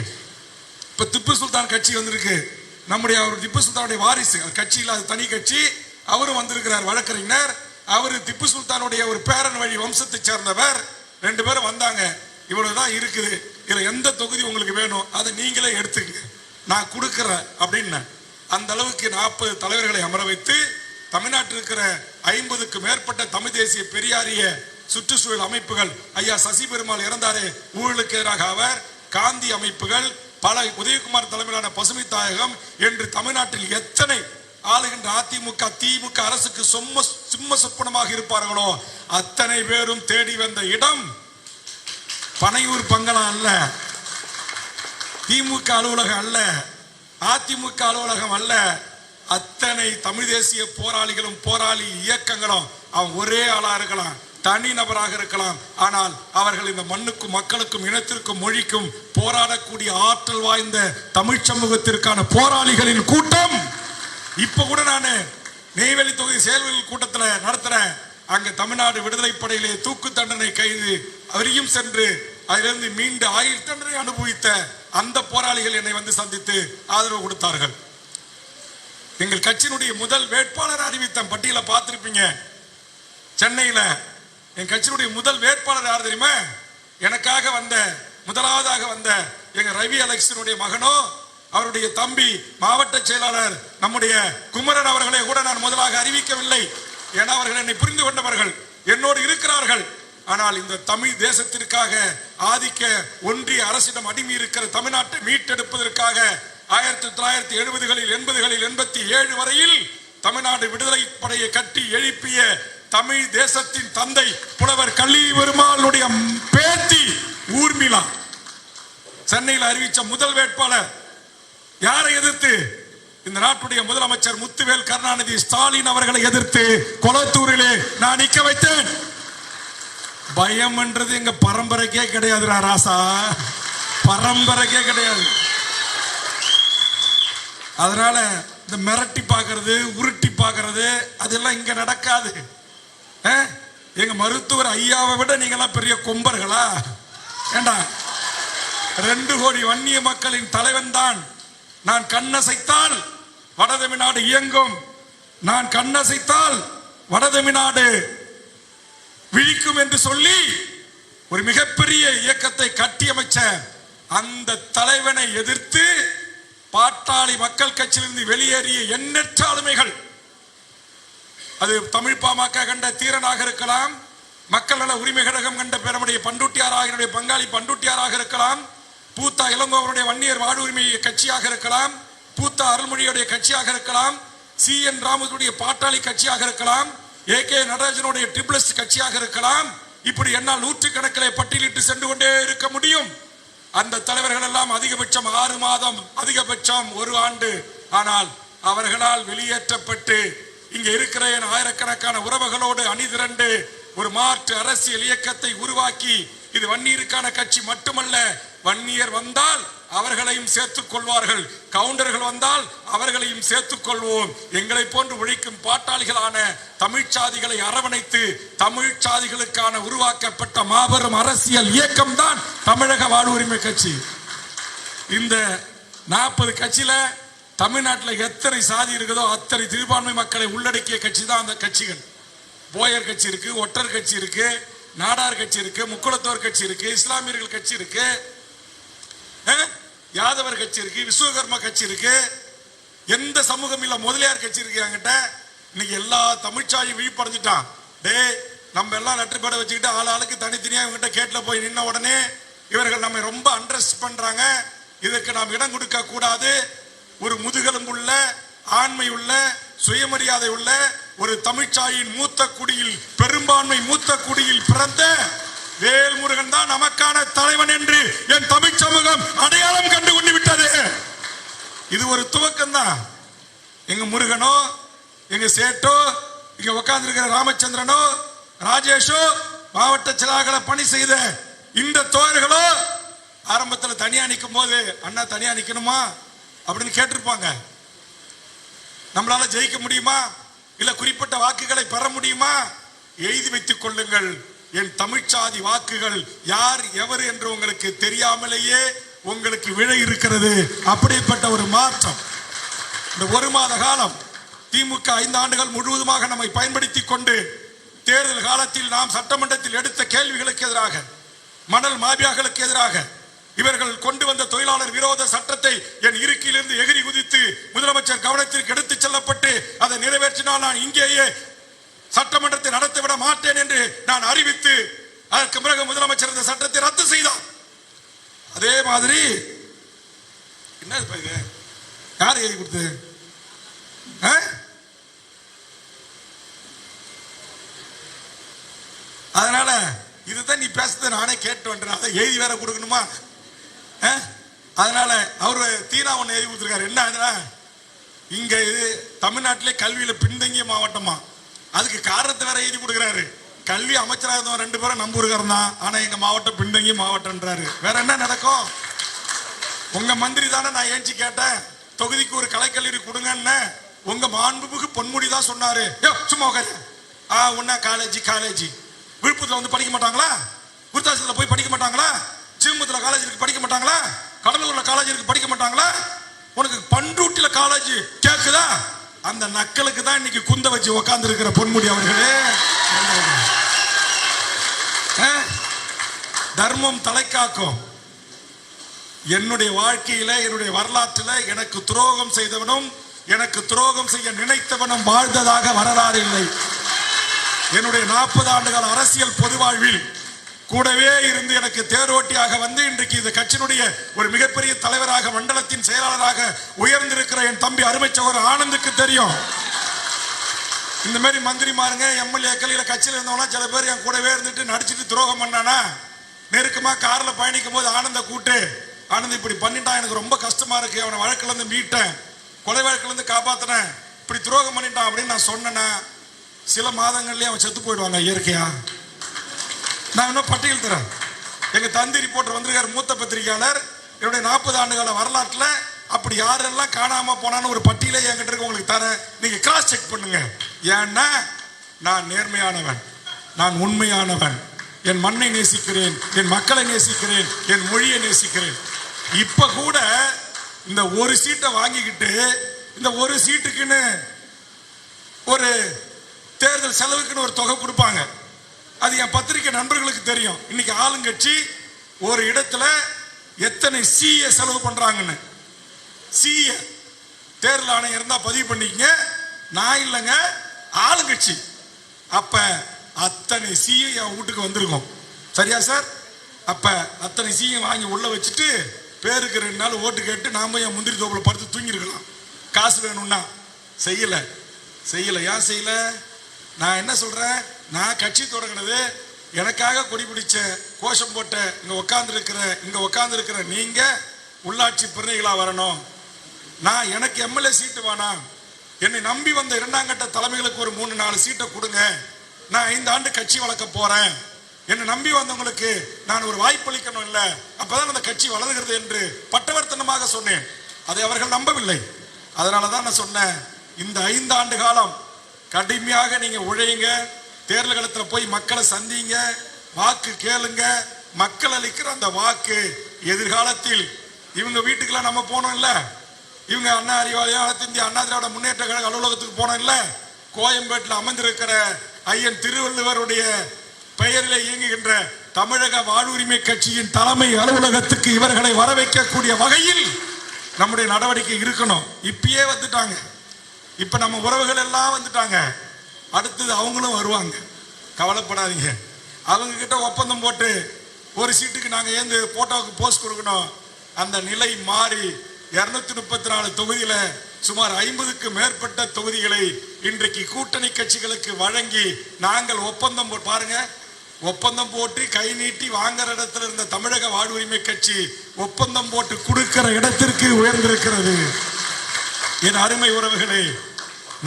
இப்ப திப்பு சுல்தான் கட்சி வந்திருக்கு, நம்முடைய அவர் திப்பு சுல்தானுடைய வாரிசு, கட்சி இல்லாத தனி கட்சி, அவரும் வந்திருக்கிறார் வழக்கறிஞர். அவரு திப்பு சுல்தானுடைய ஒரு பேரன் வழி வம்சத்தை சேர்ந்தவர். 2 பேரும் வந்தாங்க. இவ்வளவுதான் இருக்குது, இதுல எந்த தொகுதி உங்களுக்கு வேணும் அதை நீங்களே எடுத்துக்கங்க, நான் கொடுக்கிறேன் அப்படின்னு. அந்த அளவுக்கு 40 தலைவர்களை அமர வைத்து தமிழ்நாட்டில் இருக்கிற 50க்கு மேற்பட்ட தமிழ் தேசிய பெரியாரிய சுற்றுச்சூழல் அமைப்புகள், ஐயா சசி பெருமாள் இறந்தாரே ஊழலுக்கு எதிராக அவர், காந்தி அமைப்புகள், பல உதயகுமார் தலைமையிலான பசுமை தாயகம் என்று தமிழ்நாட்டில் எத்தனை ஆளுகின்ற அதிமுக திமுக அரசுக்கு சிம்ம சொப்பனமாக இருப்பார்களோ அத்தனை பேரும் தேடி வந்த இடம் பனையூர் பங்களா அல்ல, திமுக அலுவலகம் அல்ல, அதிமுக அலுவலகம் அல்ல. அத்தனை தமிழ் தேசிய போராளிகளும் போராளி இயக்கங்களும் அவன் ஒரே ஆளா இருக்கலாம், தனி நபராக இருக்கலாம், ஆனால் அவர்கள் இந்த மண்ணுக்கும் மக்களுக்கும் இனத்திற்கும் மொழிக்கும் போராடக்கூடிய ஆற்றல் வாய்ந்த தமிழ் சமூகத்திற்கான போராளிகளின் கூட்டம். இப்ப கூட நான் நெய்வேலி தொகுதி செயல்கள் கூட்டத்தில் நடத்துறேன். அங்க தமிழ்நாடு விடுதலை படையிலே தூக்கு தண்டனை கைது அவரையும் சென்று அதிலிருந்து மீண்டு ஆயுள் தண்டனை அனுபவித்த அந்த போராளிகள் என்னை வந்து சந்தித்து ஆதரவு கொடுத்தார்கள். எங்கள் கட்சியினுடைய முதல் வேட்பாளர் அறிவித்த பட்டியலை பார்த்திருப்பீங்க. சென்னையில என் கட்சியினுடைய முதல் வேட்பாளர் யார் தெரியுமா? எனக்காக வந்த முதலாவதாக வந்த எங்க ரவி அலெக்ஸனுடைய மகனோ அவருடைய தம்பி மாவட்ட செயலாளர் நம்முடைய குமரன் அவர்களை கூட நான் முதலாக அறிவிக்கவில்லை. ஏன்னா அவர்கள் என்னை புரிந்து கொண்டவர்கள், என்னோடு இருக்கிறார்கள். ஆனால் இந்த தமிழ் தேசத்திற்காக ஆதிக்க ஒன்றிய அரசிடம் அடிமை இருக்கிற தமிழ்நாட்டை மீட்டெடுப்பதற்காக 1970களில் 80களில் 87 வரையில் தமிழ்நாடு விடுதலை படையை கட்டி எழுப்பிய தமிழ் தேசத்தின் தந்தை புலவர் கல்வி பெருமாளுடைய பேத்தி ஊர்மிளா சென்னையில் அறிவித்த முதல் வேட்பாளர். யாரை எதிர்த்து? இந்த நாட்டுடைய முதலமைச்சர் முத்துவேல் கருணாநிதி ஸ்டாலின் அவர்களை எதிர்த்து கொளத்தூரிலே நான் நிக்க வைத்தேன். பயம் என்றது எங்க பரம்பரைக்கே கிடையாது ராசா, பரம்பரைக்கே கிடையாது. அதனால இந்த மிரட்டி பார்க்கறது, உருட்டி பார்க்கறது அதெல்லாம் இங்க நடக்காது. எங்க மருத்துவர் ஐயாவை விட நீங்களாம் பெரிய கொம்பர்களா? ஏண்டா 2 கோடி வன்னிய மக்களின் தலைவன் தான். நான் கண்ணசைத்தால் வடதமிழ்நாடு இயங்கும், நான் கண்ணசைத்தால் வடதமிழ்நாடு விழிக்கும் என்று சொல்லி ஒரு மிகப்பெரிய இயக்கத்தை கட்டியமைச்ச அந்த தலைவனை எதிர்த்து பாட்டாளி மக்கள் கட்சியிலிருந்து வெளியேறிய எண்ணற்ற ஆளுமைகள், அது தமிழ் பாமக கண்ட தீரனாக இருக்கலாம், மக்கள் நல உரிமை கழகம் கண்ட பெருமுடைய பண்டூட்டியாராக பங்காளி பண்டூட்டியாராக இருக்கலாம், பூத்தா இளங்கோவனுடைய வன்னியர் வாழ்வுரிமை கட்சியாக இருக்கலாம், பூத்தா அருள்மொழியுடைய கட்சியாக இருக்கலாம், CN ராமனுடைய பாட்டாளி கட்சியாக இருக்கலாம், AK நடராஜனுடைய ட்ரிபிள்ஸ் கட்சியாக இருக்கலாம். இப்படி என்னால் நூற்றுக்கணக்கிலே பட்டியலிட்டு சென்று கொண்டே இருக்க முடியும். அந்த தலைவர்கள் எல்லாம் அதிகபட்சம் 6 மாதம், அதிகபட்சம் 1 ஆண்டு. ஆனால் அவர்களால் வெளியேற்றப்பட்டு இங்க இருக்கிற ஆயிரக்கணக்கான உறவுகளோடு அணிதிரண்டு ஒரு மாற்று அரசியல் இயக்கத்தை உருவாக்கி, இது வன்னியருக்கான கட்சி மட்டுமல்ல, வன்னியர் வந்தால் அவர்களையும் சேர்த்துக் கொள்வார்கள், கவுண்டர்கள் வந்தால் அவர்களையும் சேர்த்துக் கொள்வோம். எங்களை போன்று உழைக்கும் பாட்டாளிகளான தமிழ்ச்சாதிகளை அரவணைத்து தமிழ் சாதிகளுக்கான உருவாக்கப்பட்ட மாபெரும் அரசியல் இயக்கம் தான் தமிழக வாழ்வுரிமை கட்சி. இந்த 40 கட்சியில தமிழ்நாட்டில் எத்தனை சாதி இருக்குதோ அத்தனை சிறுபான்மை மக்களை உள்ளடக்கிய கட்சி தான் அந்த கட்சிகள். போயர் கட்சி இருக்கு, ஒட்டர் கட்சி இருக்கு, நாடார் கட்சி இருக்கு, முக்குளத்தோர் கட்சி இருக்கு, இஸ்லாமியர்கள் கட்சி இருக்கு, யாதவர் கட்சி இருக்கு, விஸ்வகர்மா கட்சி இருக்கு, எந்த சமூகம் இல்ல முதலியார் கட்சி இருக்கு. என்கிட்ட இன்னைக்கு எல்லா தமிழ்ச்சாயும் விழிப்படைஞ்சிட்டான். டே நம்ம எல்லாம் லெட்டர் பேட வச்சுக்கிட்டு ஆளுக்கு தனித்தனியா இவங்கிட்ட கேட்ல போய் நின்ன உடனே இவர்கள் நம்ம ரொம்ப அண்டர்ஸ்ட் பண்றாங்க, இதற்கு நாம் இடம் கொடுக்க கூடாது. ஒரு முதுகெலும்புள்ள ஆண்மை உள்ள சுயமரியாதை உள்ள ஒரு தமிழ்ச்சாயின் மூத்த குடியில், பெரும்பான்மை மூத்த குடியில் பிறந்த வேல்முருகன் தான் நமக்கான தலைவன் என்று என் தமிழ் சமூகம் அடையாளம் கண்டு கொண்டு விட்டது. இது ஒரு துவக்கம் தான். எங்க முருகனோ, எங்க சேட்டோ, இங்க உட்கார்ந்து இருக்கிற ராமச்சந்திரனோ, ராஜேஷோ, மாவட்ட செயலாளர்களை பணி செய்த இந்த தோழர்களோ ஆரம்பத்தில் தனியா நிற்கும் போது அண்ணா தனியா நிக்கணுமா அப்படின்னு கேட்டிருப்பாங்க. நம்மளால ஜெயிக்க முடியுமா, இல்ல குறிப்பிட்ட வாக்குகளை பெற முடியுமா? எழுதி வைத்துக் கொள்ளுங்கள். என் தமிழ்ச்சாதி வாக்குகள் யார் எவர் என்று உங்களுக்கு தெரியாமலேயே உங்களுக்கு விழ இருக்கிறது. அப்படிப்பட்ட ஒரு மாற்றம். இந்த 1 மாத காலம் திமுக 5 ஆண்டுகள் முழுவதுமாக நம்மை பயன்படுத்தி கொண்டு தேர்தல் காலத்தில் நாம் சட்டமன்றத்தில் எடுத்த கேள்விகளுக்கு எதிராக, மணல் மாபியாக்களுக்கு எதிராக, இவர்கள் கொண்டு வந்த தொழிலாளர் விரோத சட்டத்தை என் இருக்கையிலிருந்து எகிரி குதித்து முதலமைச்சர் கவனத்திற்கு எடுத்துச் செல்லப்பட்டு அதை நிறைவேற்றினால் நான் இங்கேயே சட்டமன்றத்தை நடத்திவிட மாட்டேன் என்று நான் அறிவித்து அதற்கு பிறகு முதலமைச்சர் இந்த சட்டத்தை ரத்து செய்தார். அதே மாதிரி என்ன யார் எழுதி கொடுத்தது? அதனால இதுதான் நீ பேசுறது நானே கேட்டு வந்துட்டேன். அதை எழுதி வேற கொடுக்கணுமா? அதனால அவரு தீனா ஒண்ணு எழுதி கொடுத்திருக்காரு. என்ன இங்க இது தமிழ்நாட்டிலே கல்வியில பின்தங்கிய மாவட்டமா, அதுக்கு காரணத்தை வேற எழுதி கொடுக்கிறாரு. கல்வி அமைச்சராக இருந்தவன் 2 பேரும் நம்பூருக்காரன் தான், ஆனா எங்க மாவட்டம் பின்தங்கிய மாவட்டம்ன்றாரு. வேற என்ன நடக்கும்? உங்க மந்திரி தானே நான் ஏஞ்சி கேட்டேன், தொகுதிக்கு ஒரு கலைக்கல்லூரி கொடுங்கன்னு. உங்க மாண்புமிகு பொன்முடி தான் சொன்னாரு. சும்மா உட்காரு. உன்ன காலேஜ் விழுப்புரத்துல வந்து படிக்க மாட்டாங்களா? விருத்தாசத்துல போய் படிக்க மாட்டாங்களா? சிவமுத்துல காலேஜ் இருக்கு படிக்க மாட்டாங்களா? கடலூர்ல காலேஜ் இருக்கு படிக்க மாட்டாங்களா? உனக்கு பண்ருட்டில காலேஜ் கேக்குதா? அந்த நக்கலுக்கு தான் இன்னைக்கு குந்த வச்சு உட்கார்ந்து இருக்கிற பொன்முடி அவர்களே. தர்மம் தலை காக்கும். என்னுடைய வாழ்க்கையில, என்னுடைய வரலாற்றில எனக்கு துரோகம் செய்தவனும் எனக்கு துரோகம் செய்ய நினைத்தவனும் வாழ்ந்ததாக வரலாறு இல்லை. என்னுடைய 40 ஆண்டுகால அரசியல் பொது வாழ்வில் கூடவே இருந்து எனக்கு தேரோட்டியாக வந்து இன்றைக்கு இந்த கட்சியினுடைய ஒரு மிகப்பெரிய தலைவராக, மண்டலத்தின் செயலாளராக உயர்ந்திருக்கிற என் தம்பி அருமை சகோதரர் ஆனந்துக்கு தெரியும். இந்த மாதிரி மந்திரிமாருங்க, எம்எல்ஏக்கள் இல்ல கட்சியில் இருந்தவங்க சில பேர் என் கூடவே இருந்துட்டு நடிச்சுட்டு துரோகம் பண்ணானா, நெருக்கமா கார்ல பயணிக்கும் போது ஆனந்த கூட்டு, ஆனந்த் இப்படி பண்ணிட்டான், எனக்கு ரொம்ப கஷ்டமா இருக்கு, அவனை வழக்குல இருந்து மீட்டேன், கொலை வழக்குல இருந்து காப்பாத்தினேன், இப்படி துரோகம் பண்ணிட்டான் அப்படின்னு நான் சொன்னேன்னா சில மாதங்கள்லயே அவன் செத்து போயிடுவாங்க இயற்கையா. நான் இன்னும் பட்டியல் தரேன். எங்க தந்தி ரிப்போர்ட்டர் வந்திருக்காரு, மூத்த பத்திரிகையாளர். என்னுடைய 40 ஆண்டுகால வரலாற்றுல அப்படி யாரெல்லாம் காணாம போனான்னு ஒரு பட்டியலை என்கிட்ட இருக்கு, உங்களுக்கு தரேன். நீங்க கிராஸ் செக் பண்ணுங்க. ஏன்னா நான் நேர்மையானவன், நான் உண்மையானவன், என் மண்ணை நேசிக்கிறேன், என் மக்களை நேசிக்கிறேன், என் மொழியை நேசிக்கிறேன். இப்ப கூட இந்த ஒரு சீட்டை வாங்கிக்கிட்டு இந்த ஒரு சீட்டுக்குன்னு ஒரு தேர்தல் செலவுக்குன்னு ஒரு தொகை கொடுப்பாங்க. அது என் பத்திரிகை நண்பர்களுக்கு தெரியும். இன்னைக்கு ஆளுங்கட்சி ஒரு இடத்துல எத்தனை சிஏ செலவு பண்றாங்கன்னு. சிஏ தேர்தல் ஆணையம் இருந்தா பதிவு பண்ணிக்கங்க, நான் இல்லைங்க, ஆளுங்கட்சி. அப்ப அத்தனை சிஏ என் வீட்டுக்கு வந்திருக்கும். சரியா சார்? அப்ப அத்தனை சிஏ வாங்கி உள்ள வச்சுட்டு பேருக்கு 2 நாள் ஓட்டு கேட்டு நாம என் முந்திரி தோப்புல படுத்து தூங்கிருக்கலாம். காசு வேணும்னா செய்யல. ஏன் செய்யல? நான் என்ன சொல்றேன், நான் கட்சி தொடங்கினது எனக்காக கொடி பிடிச்ச, கோஷம் போட்ட, இங்க உட்கார்ந்து இருக்கிற நீங்க உள்ளாட்சி பிரதிநிதிகளா வரணும். நான் எனக்கு எம்எல்ஏ சீட்டு வேணாம், என்னை நம்பி வந்த 2ஆம் கட்ட தலைமைகளுக்கு ஒரு 3-4 சீட்டை கொடுங்க, நான் 5 ஆண்டு கட்சி வளர்க்க போறேன், என்னை நம்பி வந்தவங்களுக்கு நான் ஒரு வாய்ப்பளிக்கணும், இல்ல அப்பதான் அந்த கட்சி வளர்கிறது என்று பட்டவர்த்தனமாக சொன்னேன். அதை அவர்கள் நம்பவில்லை. அதனாலதான் நான் சொன்னேன், இந்த 5 ஆண்டு காலம் கடுமையாக நீங்க உழையுங்க, தேர்தல் களத்தில் போய் மக்களை சந்திங்க, வாக்கு கேளுங்க. மக்கள் அளிக்கிற அந்த வாக்கு எதிர்காலத்தில் இவங்க வீட்டுக்கெல்லாம் நம்ம போனோம் இல்ல, இவங்க அண்ணா அறிவாலயம், அனைத்து இந்திய அண்ணா திராவிட முன்னேற்ற கழக அலுவலகத்துக்கு போனோம் இல்ல, கோயம்பேட்டில் அமர்ந்திருக்கிற ஐயன் திருவள்ளுவருடைய பெயரில் இயங்குகின்ற தமிழக வாழ்வுரிமை கட்சியின் தலைமை அலுவலகத்துக்கு இவர்களை வர வைக்கக்கூடிய வகையில் நம்முடைய நடவடிக்கை இருக்கணும். இப்பயே வந்துட்டாங்க, இப்ப நம்ம உறவுகள் எல்லாம் வந்துட்டாங்க, அடுத்தது அவங்களும் வருவாங்க, கவலைப்படாதீங்க. அவங்க கிட்ட ஒப்பந்தம் போட்டு ஒரு சீட்டுக்கு நாங்க ஏந்து போட்டோவுக்கு போஸ்ட் கொடுக்கணும், அந்த நிலை மாறி 234 தொகுதியில சுமார் 50க்கு மேற்பட்ட தொகுதிகளை இன்றைக்கு கூட்டணி கட்சிகளுக்கு வழங்கி நாங்கள் ஒப்பந்தம் பாருங்க, ஒப்பந்தம் போட்டு கை நீட்டி வாங்குற இடத்துல இருந்த தமிழக வாழ்வுரிமை கட்சி ஒப்பந்தம் போட்டு கொடுக்கிற இடத்திற்கு உயர்ந்திருக்கிறது. என் அருமை உறவுகளே,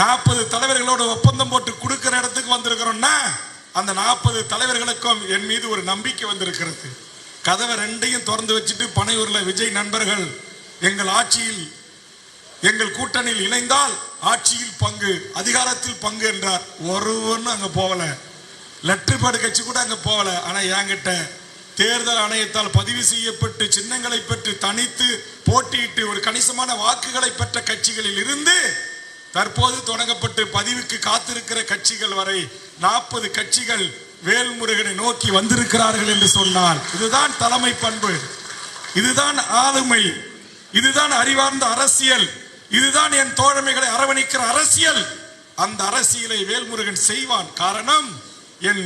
40 தலைவர்களோடு ஒப்பந்தம் போட்டு கொடுக்கிற இடத்துக்கு வந்திருக்கிறோம்னா அந்த 40 தலைவர்களுக்கும் என் மீது ஒரு நம்பிக்கை வந்திருக்கிறது. கதவை 2ஐயும் திறந்து வச்சுட்டு பனையூர்ல விஜய் நண்பர்கள் எங்கள் ஆட்சியில், எங்கள் கூட்டணியில் இணைந்தால் ஆட்சியில் பங்கு, அதிகாரத்தில் பங்கு என்றார். ஒருவனும் அங்க போகல, லெட்டர் பேடு கட்சி கூட அங்க போகல. ஆனா என்கிட்ட தேர்தல் ஆணையத்தால் பதிவு செய்யப்பட்டு சின்னங்களை பெற்று தனித்து போட்டியிட்டு ஒரு கணிசமான வாக்குகளை பெற்ற கட்சிகளில் இருந்து தற்போது தொடங்கப்பட்டு பதிவுக்கு காத்திருக்கிற கட்சிகள் வரை 40 கட்சிகள் வேல்முருகனை நோக்கி வந்திருக்கிறார்கள் என்று சொன்னால் இதுதான் தலைமை பண்பு, இதுதான் ஆளுமை, இதுதான் அறிவார்ந்த அரசியல், இதுதான் என் தோழமைகளை அரவணைக்கிற அரசியல். அந்த அரசியலை வேல்முருகன் செய்வான். காரணம், என்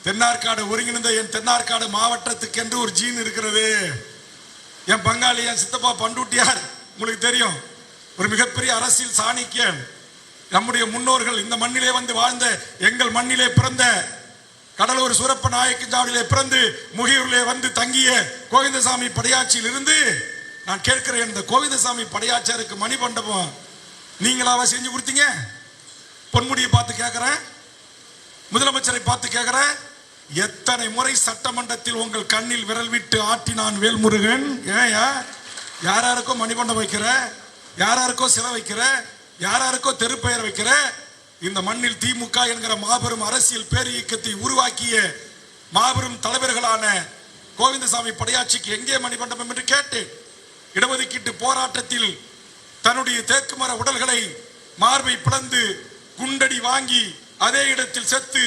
தென்னார்காடு ஒருங்கிணைந்த என் தென்னார்காடு மாவட்டத்துக்கு என்று ஒரு ஜீன் இருக்கிறது. என் பங்காளி, என் சித்தப்பா பண்டூட்டியார் உங்களுக்கு தெரியும், ஒரு மிகப்பெரிய அரசியல் சாணிக்கியன். நம்முடைய முன்னோர்கள் இந்த மண்ணிலே வந்து வாழ்ந்த, எங்கள் மண்ணிலே பிறந்த, கடலூர் சூரப்ப நாயக்கஞ்சாவடியிலே பிறந்து முகியூரிலே வந்து தங்கிய கோவிந்தசாமி படையாட்சியில் இருந்து நான் கேட்கிறேன், இந்த கோவிந்தசாமி படையாச்சியாருக்கு மணிமண்டபம் நீங்களாவா செஞ்சு கொடுத்தீங்க? பொன்முடியை பார்த்து கேட்கிறேன், முதலமைச்சரை பார்த்து கேட்கிறேன், எத்தனை முறை சட்டமன்றத்தில் உங்கள் கண்ணில் விரல் விட்டு ஆட்டினான் வேல்முருகன்? ஏயா யாராருக்கோ மணிமண்டபம் வைக்கிற, யாராருக்கோ சிலை வைக்கிற, யாராருக்கோ தெருப்பெயர் வைக்கிற? இந்த மண்ணில் திமுக என்கிற மாபெரும் அரசியல் பேர் இயக்கத்தை உருவாக்கிய மாபெரும் தலைவர்களான கோவிந்தசாமி படையாட்சிக்கு எங்கே மணிமண்டபம் என்று கேட்டேன். இடஒதுக்கீட்டு போராட்டத்தில் தன்னுடைய தேக்குமர உடல்களை மார்பை பிளந்து குண்டடி வாங்கி அதே இடத்தில் செத்து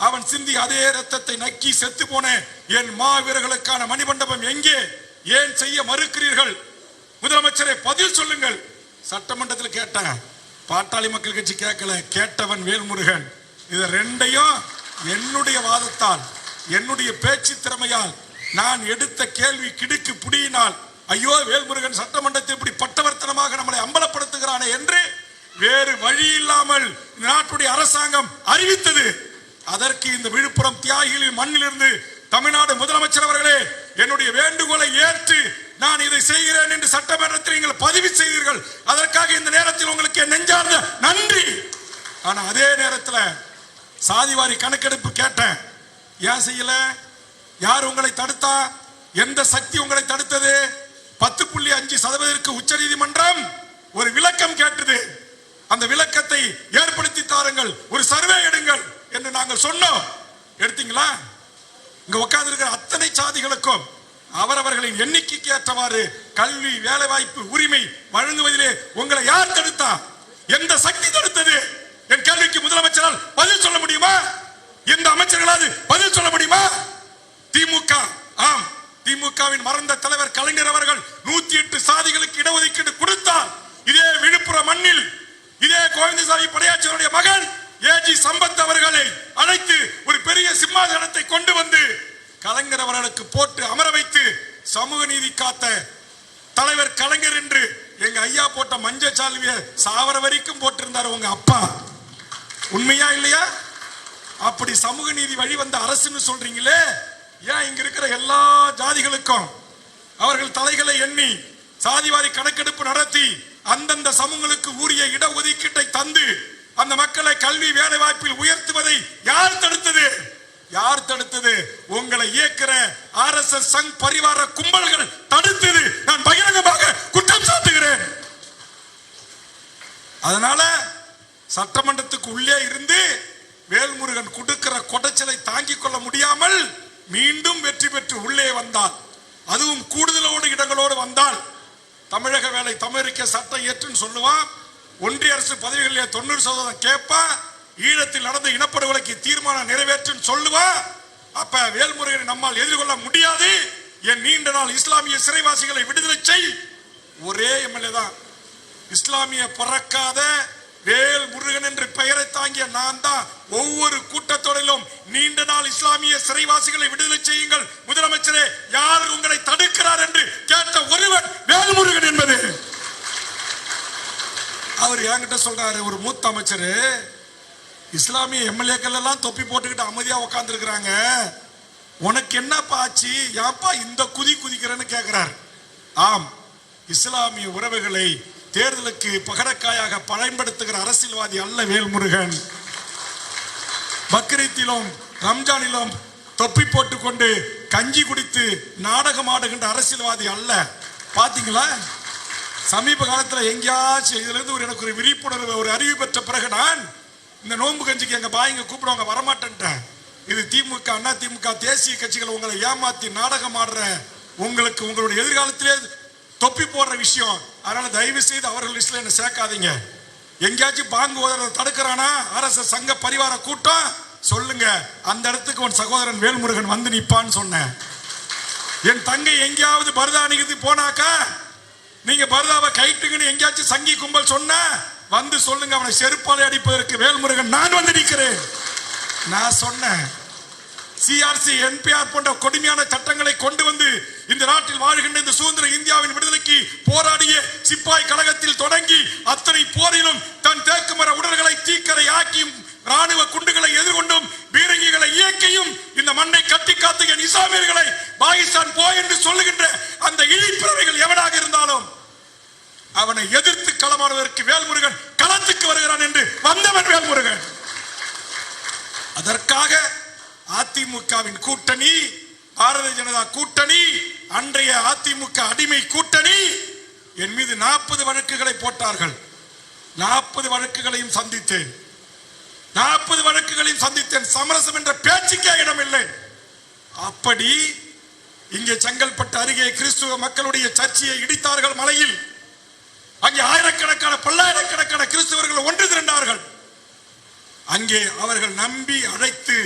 அவன் சிந்தி அதே ரத்தத்தை நக்கி செத்து போன என் மாவீரர்களுக்கான மணிமண்டபம் எங்கே ஏன் செய்ய மறுக்கிறீர்கள்? முதலமைச்சரே பதில் சொல்லுங்கள். சட்டமன்றத்தில் கேட்டாங்க, பாட்டாளி மக்கள் கட்சி கேட்கல, கேட்டவன் வேல்முருகன். இது ரெண்டையும் என்னுடைய வாதத்தால், என்னுடைய பேச்சு திறமையால், நான் எடுத்த கேள்வி கிடுக்கு புடியினால், ஐயோ வேல்முருகன் சட்டமன்றத்தில் இப்படி பட்டவர்த்தனமாக நம்மளை அம்பலப்படுத்துகிறானே என்று வேறு வழி இல்லாமல் நாட்டுடைய அரசாங்கம் அறிவித்தது. அதற்கு இந்த விழுப்புரம் தியாகிகளின் மண்ணிலிருந்து தமிழ்நாடு முதலமைச்சர் அவர்களே, என்னுடைய வேண்டுகோளை ஏற்று நான் இதை செய்கிறேன் என்று சட்டமன்றத்தில் நீங்கள் பதிவு செய்தீர்கள். அதற்காக இந்த நேரத்தில் உங்களுக்கு நெஞ்சார்ந்த நன்றி. ஆனா அதே நேரத்தில் சாதிவாரி கணக்கெடுப்பு கேட்டேன், ஏன் செய்யல? யார் உங்களை தடுத்தா? எந்த சக்தி உங்களை தடுத்தது? 10.5% உச்ச நீதிமன்றம் ஒரு விளக்கம் கேட்டது. அந்த விளக்கத்தை ஏற்படுத்தி தாருங்கள், ஒரு சர்வே எடுங்கள் என்று நாங்கள் சொன்னோம். எடுத்தீங்களா? இங்க உட்கார்ந்து இருக்கிற அத்தனை சாதிகளுக்கும் அவரவர்களின் எண்ணிக்கைக்கு ஏற்றவாறு கல்வி, வேலை வாய்ப்பு, உரிமை வழங்குவதிலே உங்களை யார் தடுத்தா? எந்த சக்தி தடுத்தது? என் கேள்விக்கு முதலமைச்சரால் பதில் சொல்ல முடியுமா? எந்த அமைச்சர்களாவது பதில் சொல்ல முடியுமா? திமுக, ஆம், திமுகவின் மறைந்த தலைவர் கலைஞர் அவர்கள் 108 சாதிகளுக்கு இடஒதுக்கீடு கொடுத்தார். இதே விழுப்புரம் மண்ணில் இதே கோவிந்தசாமி படையாச்சியருடைய மகன் ஏஜி சம்பத் அவர்களை அழைத்து ஒரு பெரிய சிம்மாசனத்தை கொண்டு வந்து கலைஞர் அவர்களுக்கு போட்டு அமர வைத்து சமூக நீதி காத்த தலைவர் கலைஞர் என்று எங்க ஐயா போட்ட மஞ்சள் சால்விய சாவர வரைக்கும் போட்டிருந்தார் உங்க அப்பா. உண்மையா இல்லையா? அப்படி சமூக நீதி வழி வந்த அரசுன்னு சொல்றீங்களே, ஏன் இங்க இருக்கிற எல்லா ஜாதிகளுக்கும் அவர்கள் தலைகளை எண்ணி சாதிவாரி கணக்கெடுப்பு நடத்தி அந்தந்த சமூகங்களுக்கு உரிய இடஒதுக்கீட்டை தந்து அந்த மக்களை கல்வி வேலை வாய்ப்பில் உயர்த்துவதை யார் தடுத்தது? யார் தடுத்தது? உங்களை இயக்கிற RSS சங் பரிவார கும்பல்கள் தடுத்தது. நான் பகிரங்கமாக குற்றம் சாட்டுகிறேன். அதனால சட்டமன்றத்துக்கு உள்ளே இருந்து வேல்முருகன் கொடுக்கிற கொடைச்சலை தாங்கிக் கொள்ள முடியாமல் மீண்டும் வெற்றி பெற்று உள்ளே வந்தால், அதுவும் கூடுதலோடு இடங்களோடு வந்தால், தமிழக வேலை தமிழக சட்டம் ஏற்றுன்னு சொல்லுவான், ஒன்றிய அரசு பதவிகளிலே 90% கேட்பா, ஈழத்தில் நடந்த இனப்படுகொலைக்கு தீர்மானம் நிறைவேற்றும் சொல்லுவா. அப்ப வேல்முருகனை நம்மால் எதிர்கொள்ள முடியாது. என் நீண்ட நாள் இஸ்லாமிய சிறைவாசிகளை விடுதலை செய். ஒரே எம்எல்ஏ தான், இஸ்லாமிய பறக்காத வேல்முருகன் என்று பெயரை தாங்கிய நான் தான் ஒவ்வொரு கூட்டத்தொடரிலும் நீண்ட நாள் இஸ்லாமிய சிறைவாசிகளை விடுதலை செய்யுங்கள் முதலமைச்சரே, யார் உங்களை தடுக்கிறார் என்று கேட்ட ஒருவன் வேல்முருகன் என்பது. அவர் என்கிட்ட சொல்றாரு, ஒரு மூத்த அமைச்சர், இஸ்லாமிய எம்எல்ஏக்கள் எல்லாம் தொப்பி போட்டுக்கிட்டு அமைதியா உட்கார்ந்து இருக்கிறாங்க, உனக்கு என்னப்பா ஆச்சு, ஏன்பா இந்த குதிக்கிறேன்னு கேட்கிறார். ஆம், இஸ்லாமிய உறவுகளை தேர்தலுக்கு பகடக்காயாக பயன்படுத்துகிற அரசியல்வாதி அல்ல வேல்முருகன். பக்ரீத்திலும் ரம்ஜானிலும் தொப்பி போட்டுக்கொண்டு கஞ்சி குடித்து நாடகம் ஆடுகின்ற அரசியல்வாதி அல்ல. பாத்தீங்களா? சமீப காலத்தில் எங்கேயாச்சும் இதுல இருந்து எனக்கு ஒரு விழிப்புணர்வு, ஒரு அறிவு பெற்ற பிறகு நான் இந்த நோன்பு கஞ்சிக்கு எங்க பாய்ங்க கூப்பிடுவாங்க, வரமாட்டேன்ட்டேன். இது திமுக, அண்ணா திமுக தேசிய கட்சிகள் உங்களை ஏமாத்தி நாடகம் ஆடுற உங்களுக்கு உங்களுடைய எதிர்காலத்திலே தொப்பி போடுற விஷயம். அதனால தயவு செய்து அவர்கள் லிஸ்ட்ல என்ன சேர்க்காதீங்க. எங்கேயாச்சும் பாங்கு ஓதுறத தடுக்கிறானா RSS சங்க பரிவார கூட்டம், சொல்லுங்க, அந்த இடத்துக்கு உன் சகோதரன் வேல்முருகன் வந்து நிப்பான்னு சொன்னேன். என் தங்கை எங்கேயாவது பரதா அணிக்கு போனாக்கா நீங்க பரதாவை கைட்டுங்கன்னு எங்கேயாச்சும் சங்கி கும்பல் சொன்ன வந்து சொல்லுங்க, அவனை செருப்பாலை அடிப்பதற்கு வேல்முருகன் நான் வந்து நிற்கிறேன். நான் சொன்னேன், CRC NPR போன்ற கொடுமையான சட்டங்களை கொண்டு வந்து இந்த நாட்டில் வாழ்கின்ற இந்த சுதந்திர இந்தியாவின் விடுதலைக்கு போராடிய சிப்பாய் கழகத்தில் தொடங்கி அத்தனை போரிலும் தன் தேக்குமர உடல்களை தீக்கரை ஆக்கியும் ராணுவ குண்டுகளை எதிர்கொண்டும் பீரங்கிகளை இயக்கியும் இந்த மண்ணை கட்டி காத்து என் இஸ்லாமியர்களை பாகிஸ்தான் போய் என்று சொல்லுகின்ற அந்த இழிப்பிறவைகள் எவனாக இருந்தாலும் அவனை எதிர்த்து களமாடுவதற்கு வேல்முருகன் களத்துக்கு வருகிறான் என்று வந்தவன் வேல்முருகன். அதற்காக அதிமுகவின் கூட்டணி, பாரதிய ஜனதா கூட்டணி, அன்றைய அதிமுக அடிமை கூட்டணி என் மீது 40 வழக்குகளை போட்டார்கள். 40 வழக்குகளையும் சந்தித்தேன். 40 வழக்குகளையும் சந்தித்தேன். சமரசம் என்ற பேச்சுக்கே இடமில்லை. அப்படி இங்கே செங்கல்பட்டு அருகே கிறிஸ்துவ மக்களுடைய சர்ச்சையை இடித்தார்கள் மலையில். அங்கே ஆயிரக்கணக்கான பல்லாயிரக்கணக்கான கிறிஸ்தவர்கள் ஒன்று திரண்டார்கள். அங்கே அவர்கள் நம்பி அழைத்து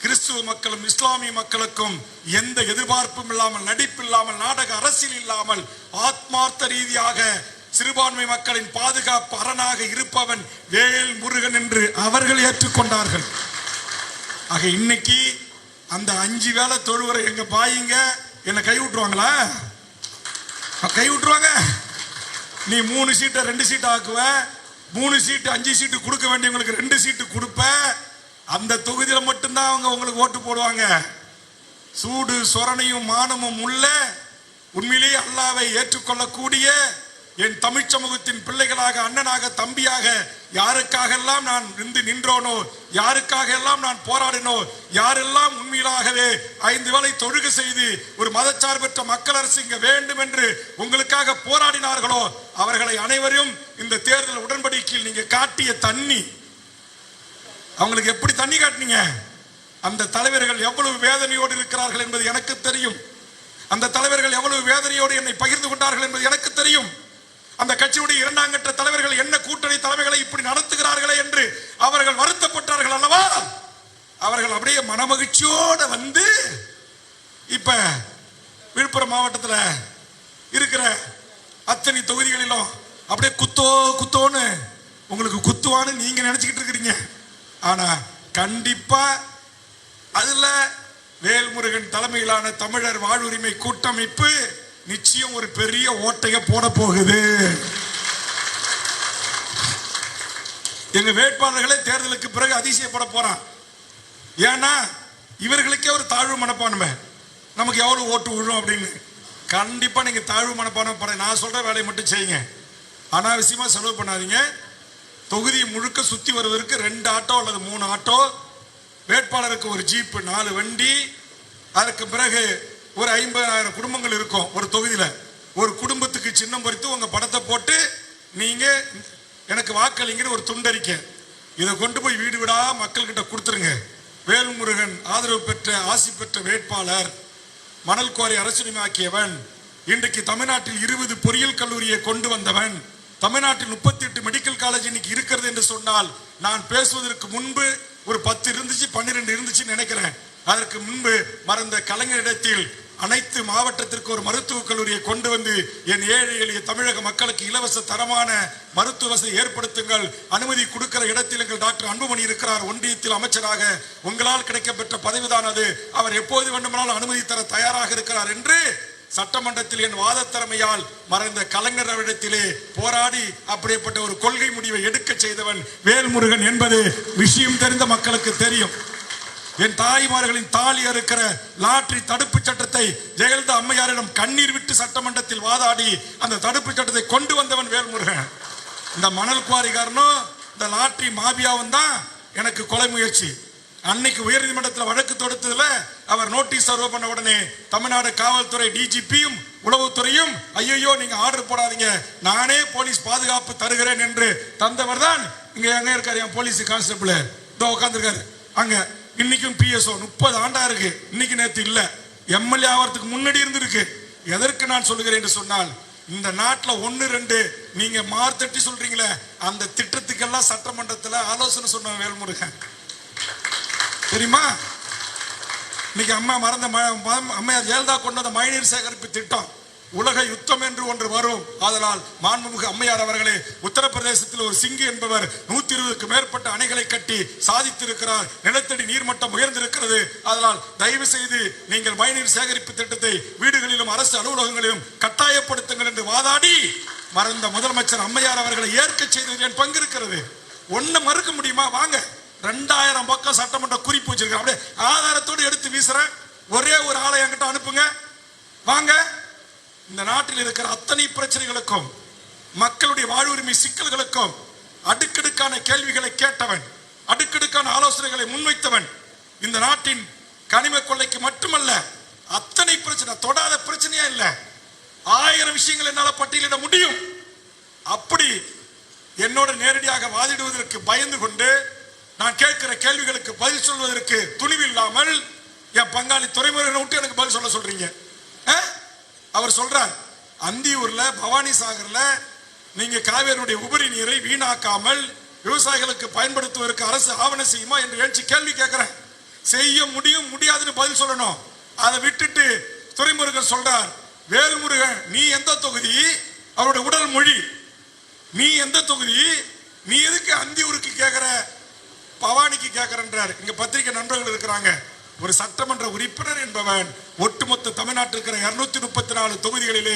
கிறிஸ்துவ மக்களும் இஸ்லாமிய மக்களுக்கும் எந்த எதிர்பார்ப்பும் இல்லாமல், நடிப்பில்லாமல், நாடக அரசியல் இல்லாமல் ஆத்மார்த்த ரீதியாக சிறுபான்மை மக்களின் பாதுகாப்பு அரணாக இருப்பவன் வேல் முருகன் என்று அவர்கள் ஏற்றுக்கொண்டார்கள். ஆக இன்னைக்கு அந்த 5 வேளை தொழுவரை எங்க பாயிங்க என்ன கை விட்டுருவாங்களா? கை விட்டுருவாங்க. நீ 3 சீட்டை 2 சீட் ஆக்குவ, 3 சீட்டு 5 சீட்டு கொடுக்க வேண்டியவங்களுக்கு 2 சீட்டு கொடுப்ப. அந்த தொகுதியில மட்டும்தான் அவங்க உங்களுக்கு ஓட்டு போடுவாங்க. சூடு சொரணையும் மானமும் உள்ள உண்மையிலேயே அல்லாவை ஏற்றுக்கொள்ளக்கூடிய என் தமிழ் சமூகத்தின் பிள்ளைகளாக, அண்ணனாக, தம்பியாக யாருக்காக எல்லாம் நான் நின்றோனோ, யாருக்காக எல்லாம் நான் போராடினோ, யாரெல்லாம் உண்மையிலாகவே 5 வேளை தொழுகை செய்து ஒரு மதச்சார்பற்ற மக்கள் அரசு இங்க வேண்டும் என்று உங்களுக்காக போராடினார்களோ அவர்களை அனைவரையும் இந்த தேர்தல் உடன்படிக்கையில் நீங்க காட்டிய தண்ணி, அவங்களுக்கு எப்படி தண்ணி காட்டினீங்க? அந்த தலைவர்கள் எவ்வளவு வேதனையோடு இருக்கிறார்கள் என்பது எனக்கு தெரியும். அந்த தலைவர்கள் எவ்வளவு வேதனையோடு என்னை பகிர்ந்து கொண்டார்கள் என்பது எனக்கு தெரியும். அந்த கட்சியுடைய 2ஆம் கட்ட தலைவர்கள் என்ன கூட்டணி தலைமைகளை இப்படி நடத்துகிறார்களே என்று அவர்கள் வருத்தப்பட்டார்கள் அல்லவா? அவர்கள் அப்படியே மனமகிழ்ச்சியோட வந்து இப்ப விழுப்புரம் மாவட்டத்தில் இருக்கிற அத்தனை தொகுதிகளிலும் அப்படியே குத்தோன்னு உங்களுக்கு குத்துவான்னு நீங்க நினைச்சுக்கிட்டு இருக்கிறீங்க. ஆனா கண்டிப்பா அதுல வேல்முருகன் தலைமையிலான தமிழர் வாழ்வுரிமை கூட்டமைப்பு நிச்சயம் ஒரு பெரிய ஓட்டைய போட போகுது. எங்க வேட்பாளர்களே தேர்தலுக்கு பிறகு அதிசயப்பட போறான். ஏன்னா இவர்களுக்கே ஒரு தாழ்வு மனப்பான்மை, நமக்கு எவ்வளவு ஓட்டு விழும் அப்படின்னு. கண்டிப்பா நீங்க தாழ்வு மனப்பான்மை, நான் சொல்ற வேலையை மட்டும் செய்யுங்க, அனாவசியமா செலவு பண்ணாதீங்க. தொகுதி முழுக்க சுத்தி வருவதற்கு 2 ஆட்டோ அல்லது 3 ஆட்டோ, வேட்பாளருக்கு ஒரு ஜீப், 4 வண்டி, அதற்கு பிறகு ஒரு 50,000 குடும்பங்கள் இருக்கும் ஒரு தொகுதியில. ஒரு குடும்பத்துக்கு சின்னம் பறித்து உங்க படத்தை போட்டு நீங்க எனக்கு வாக்களிங்கிற ஒரு துண்டறிக்கை, இதை கொண்டு போய் வீடு வீடா மக்கள் கிட்ட கொடுத்துருங்க. வேல்முருகன் ஆதரவு பெற்ற ஆசி பெற்ற வேட்பாளர், மணல் குவாரி அரசுரிமையாக்கியவன், இன்றைக்கு தமிழ்நாட்டில் 20 பொறியியல் கல்லூரியை கொண்டு வந்தவன், தமிழ்நாட்டில் 38 மெடிக்கல் காலேஜ் இன்னைக்கு இருக்கிறது என்று சொன்னால், நான் பேசுவதற்கு முன்பு ஒரு 10 இருந்துச்சு, 12 இருந்துச்சு நினைக்கிறேன். அதற்கு முன்பு மறந்த கலைஞரிடத்தில் அனைத்து மாவட்டத்திற்கு ஒரு மருத்துவக் கல்லூரியை கொண்டு வந்து என் ஏழை எளிய தமிழக மக்களுக்கு இலவச தரமான மருத்துவ வசதி ஏற்படுத்துங்கள், அனுமதி கொடுக்கிற இடத்தில் எங்கள் டாக்டர் அன்புமணி இருக்கிறார், ஒன்றியத்தில் அமைச்சராக, உங்களால் கிடைக்கப்பெற்ற பதவிதான் அது, அவர் எப்போது வேண்டுமானாலும் அனுமதி தர தயாராக இருக்கிறார் என்று சட்டமன்றத்தில் என் வாத திறமையால் மறைந்த கலைஞர் அவரிடத்திலே போராடி அப்படிப்பட்ட ஒரு கொள்கை முடிவை எடுக்க செய்தவன் வேல்முருகன் என்பது விஷயம் தெரிந்த மக்களுக்கு தெரியும். என் தாய்மார்களின் தாலி இருக்கிற லாட்டரி தடுப்பு சட்டத்தை ஜெயலலிதா அம்மையாரிடம் கண்ணீர் விட்டு சட்டமன்றத்தில் வாதாடி அந்த தடுப்பு சட்டத்தை கொண்டு வந்தவன் வேல்முருகன். இந்த மணல் குவாரிகாரனும் இந்த லாட்டரி மாபியாவும் தான் எனக்கு கொலை முயற்சி. அன்னைக்கு உயர்நீதிமன்றத்தில் வழக்கு தொடுத்ததுல அவர் நோட்டீஸ் சர்வ் பண்ண உடனே தமிழ்நாடு காவல்துறை டிஜிபியும் உளவுத்துறையும் ஐயோ நீங்க ஆர்டர் போடாதீங்க, நானே போலீஸ் பாதுகாப்பு தருகிறேன் என்று தந்தவர் தான் இங்க எங்க இருக்காரு என் போலீஸ் கான்ஸ்டபிள், இதோ உட்கார்ந்துருக்காரு அங்க. இன்னைக்கும் பிஎஸ்ஓ 30 ஆண்டா இருக்கு, இன்னைக்கு நேற்று இல்ல, எம்எல்ஏ ஆகிறதுக்கு முன்னாடி இருந்திருக்கு. எதற்கு நான் சொல்லுகிறேன் என்று சொன்னால், இந்த நாட்டில் 1 2 நீங்க மார்த்தட்டி சொல்றீங்களே, அந்த திட்டத்துக்கெல்லாம் சட்டமன்றத்தில் ஆலோசனை சொன்ன வேல்முருகன் தெரியுமா? இன்னைக்கு அம்மையார் ஜெயலலிதா கொண்டு வந்த மழைநீர் சேகரிப்பு திட்டம், உலக யுத்தம் என்று ஒன்று வரும். அதனால் மாண்புமிகு அம்மையார் அவர்களே, உத்தரப்பிரதேசத்தில் ஒரு சிங்கு என்பவர் 120க்கு மேற்பட்ட அணைகளை கட்டி சாதித்திருக்கிறார். நிலத்தடி நீர்மட்டம் உயர்ந்திருக்கிறது. அதனால் தயவு செய்து நீங்கள் மழைநீர் சேகரிப்பு திட்டத்தை வீடுகளிலும் அரசு அலுவலகங்களிலும் கட்டாயப்படுத்துங்கள் என்று வாதாடி மறைந்த முதலமைச்சர் அம்மையார் அவர்களை ஏற்க செய்தது என் பங்கு இருக்கிறது. ஒண்ணு மறுக்க முடியுமா? வாங்க, 2000 பக்கம் சட்டமன்ற குறிப்பு வச்சிருக்கேன், அப்படியே ஆதாரத்தோடு எடுத்து வீசுறேன். ஒரே ஒரு ஆளை என்கிட்ட அனுப்புங்க, வாங்க. இந்த நாட்டில் இருக்கிற அத்தனை பிரச்சனைகளுக்கும் மக்களுடைய வாழ்வுரிமை சிக்கல்களுக்கும் அடுக்கடுக்கான கேள்விகளை கேட்டவன், அடுக்கடுக்கான ஆலோசனைகளை முன்வைத்தவன். இந்த நாட்டின் கனிம கொள்ளைக்கு மட்டுமல்ல, அத்தனை பிரச்சனை, தொடாத பிரச்சனையா இல்ல, 1000 விஷயங்கள் என்னால பட்டியலிட முடியும். அப்படி என்னோட நேரடியாக வாதிடுவதற்கு பயந்து கொண்டு நான் கேட்கிற கேள்விகளுக்கு பதில் சொல்வதற்கு துணிவில்லாமல் என் பங்காளி துறைமுருகனை விட்டு எனக்கு பதில் சொல்ல சொல்றீங்க. அவர் சொல்றார், அந்தியூர்ல பவானி சாகர்ல நீங்க காவேரியுடைய உபரி நீரை வீணாக்காமல் விவசாயிகளுக்கு பயன்படுத்துவதற்கு அரசு ஆவணம் செய்யுமா என்று எழுச்சி கேள்வி கேட்கிறேன். செய்ய முடியும் முடியாதுன்னு பதில் சொல்லணும். அதை விட்டுட்டு துரைமுருகன் சொல்றார், வேல்முருகன் நீ எந்த தொகுதி, அவருடைய உடல் மொழி, நீ எந்த தொகுதி, நீ எதுக்கு அந்தியூருக்கு கேட்கிற, பவானிக்கு கேட்கிறன்றார். இங்க பத்திரிகை நண்பர்கள் இருக்கிறாங்க. ஒரு சட்டமன்ற உறுப்பினர் என்பவன் ஒட்டுமொத்த தமிழ்நாட்டில் இருக்கிற 234 தொகுதிகளிலே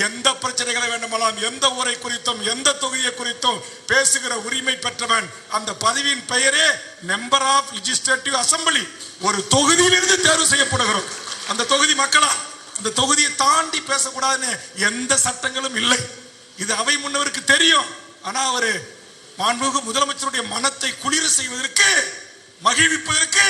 எந்த பிரச்சனைகளை வேண்டுமானாலும் எந்த ஊரை குறித்தும் எந்த தொகுதியை குறித்தும் பேசுகிற உரிமை பெற்றவன். அந்த பதவியின் பெயரே மெம்பர் ஆஃப் லெஜிஸ்லேட்டிவ் அசம்பிளி. ஒரு தொகுதியிலிருந்து தேர்வு செய்யப்படுகிறோம். அந்த தொகுதி மக்களா, அந்த தொகுதியை தாண்டி பேசக்கூடாதுன்னு எந்த சட்டங்களும் இல்லை. இது அவை முன்னவருக்கு தெரியும். ஆனா அவரு மாண்புமிகு முதலமைச்சருடைய மனத்தை குளிர செய்வதற்கு, மகிழ்விப்பதற்கு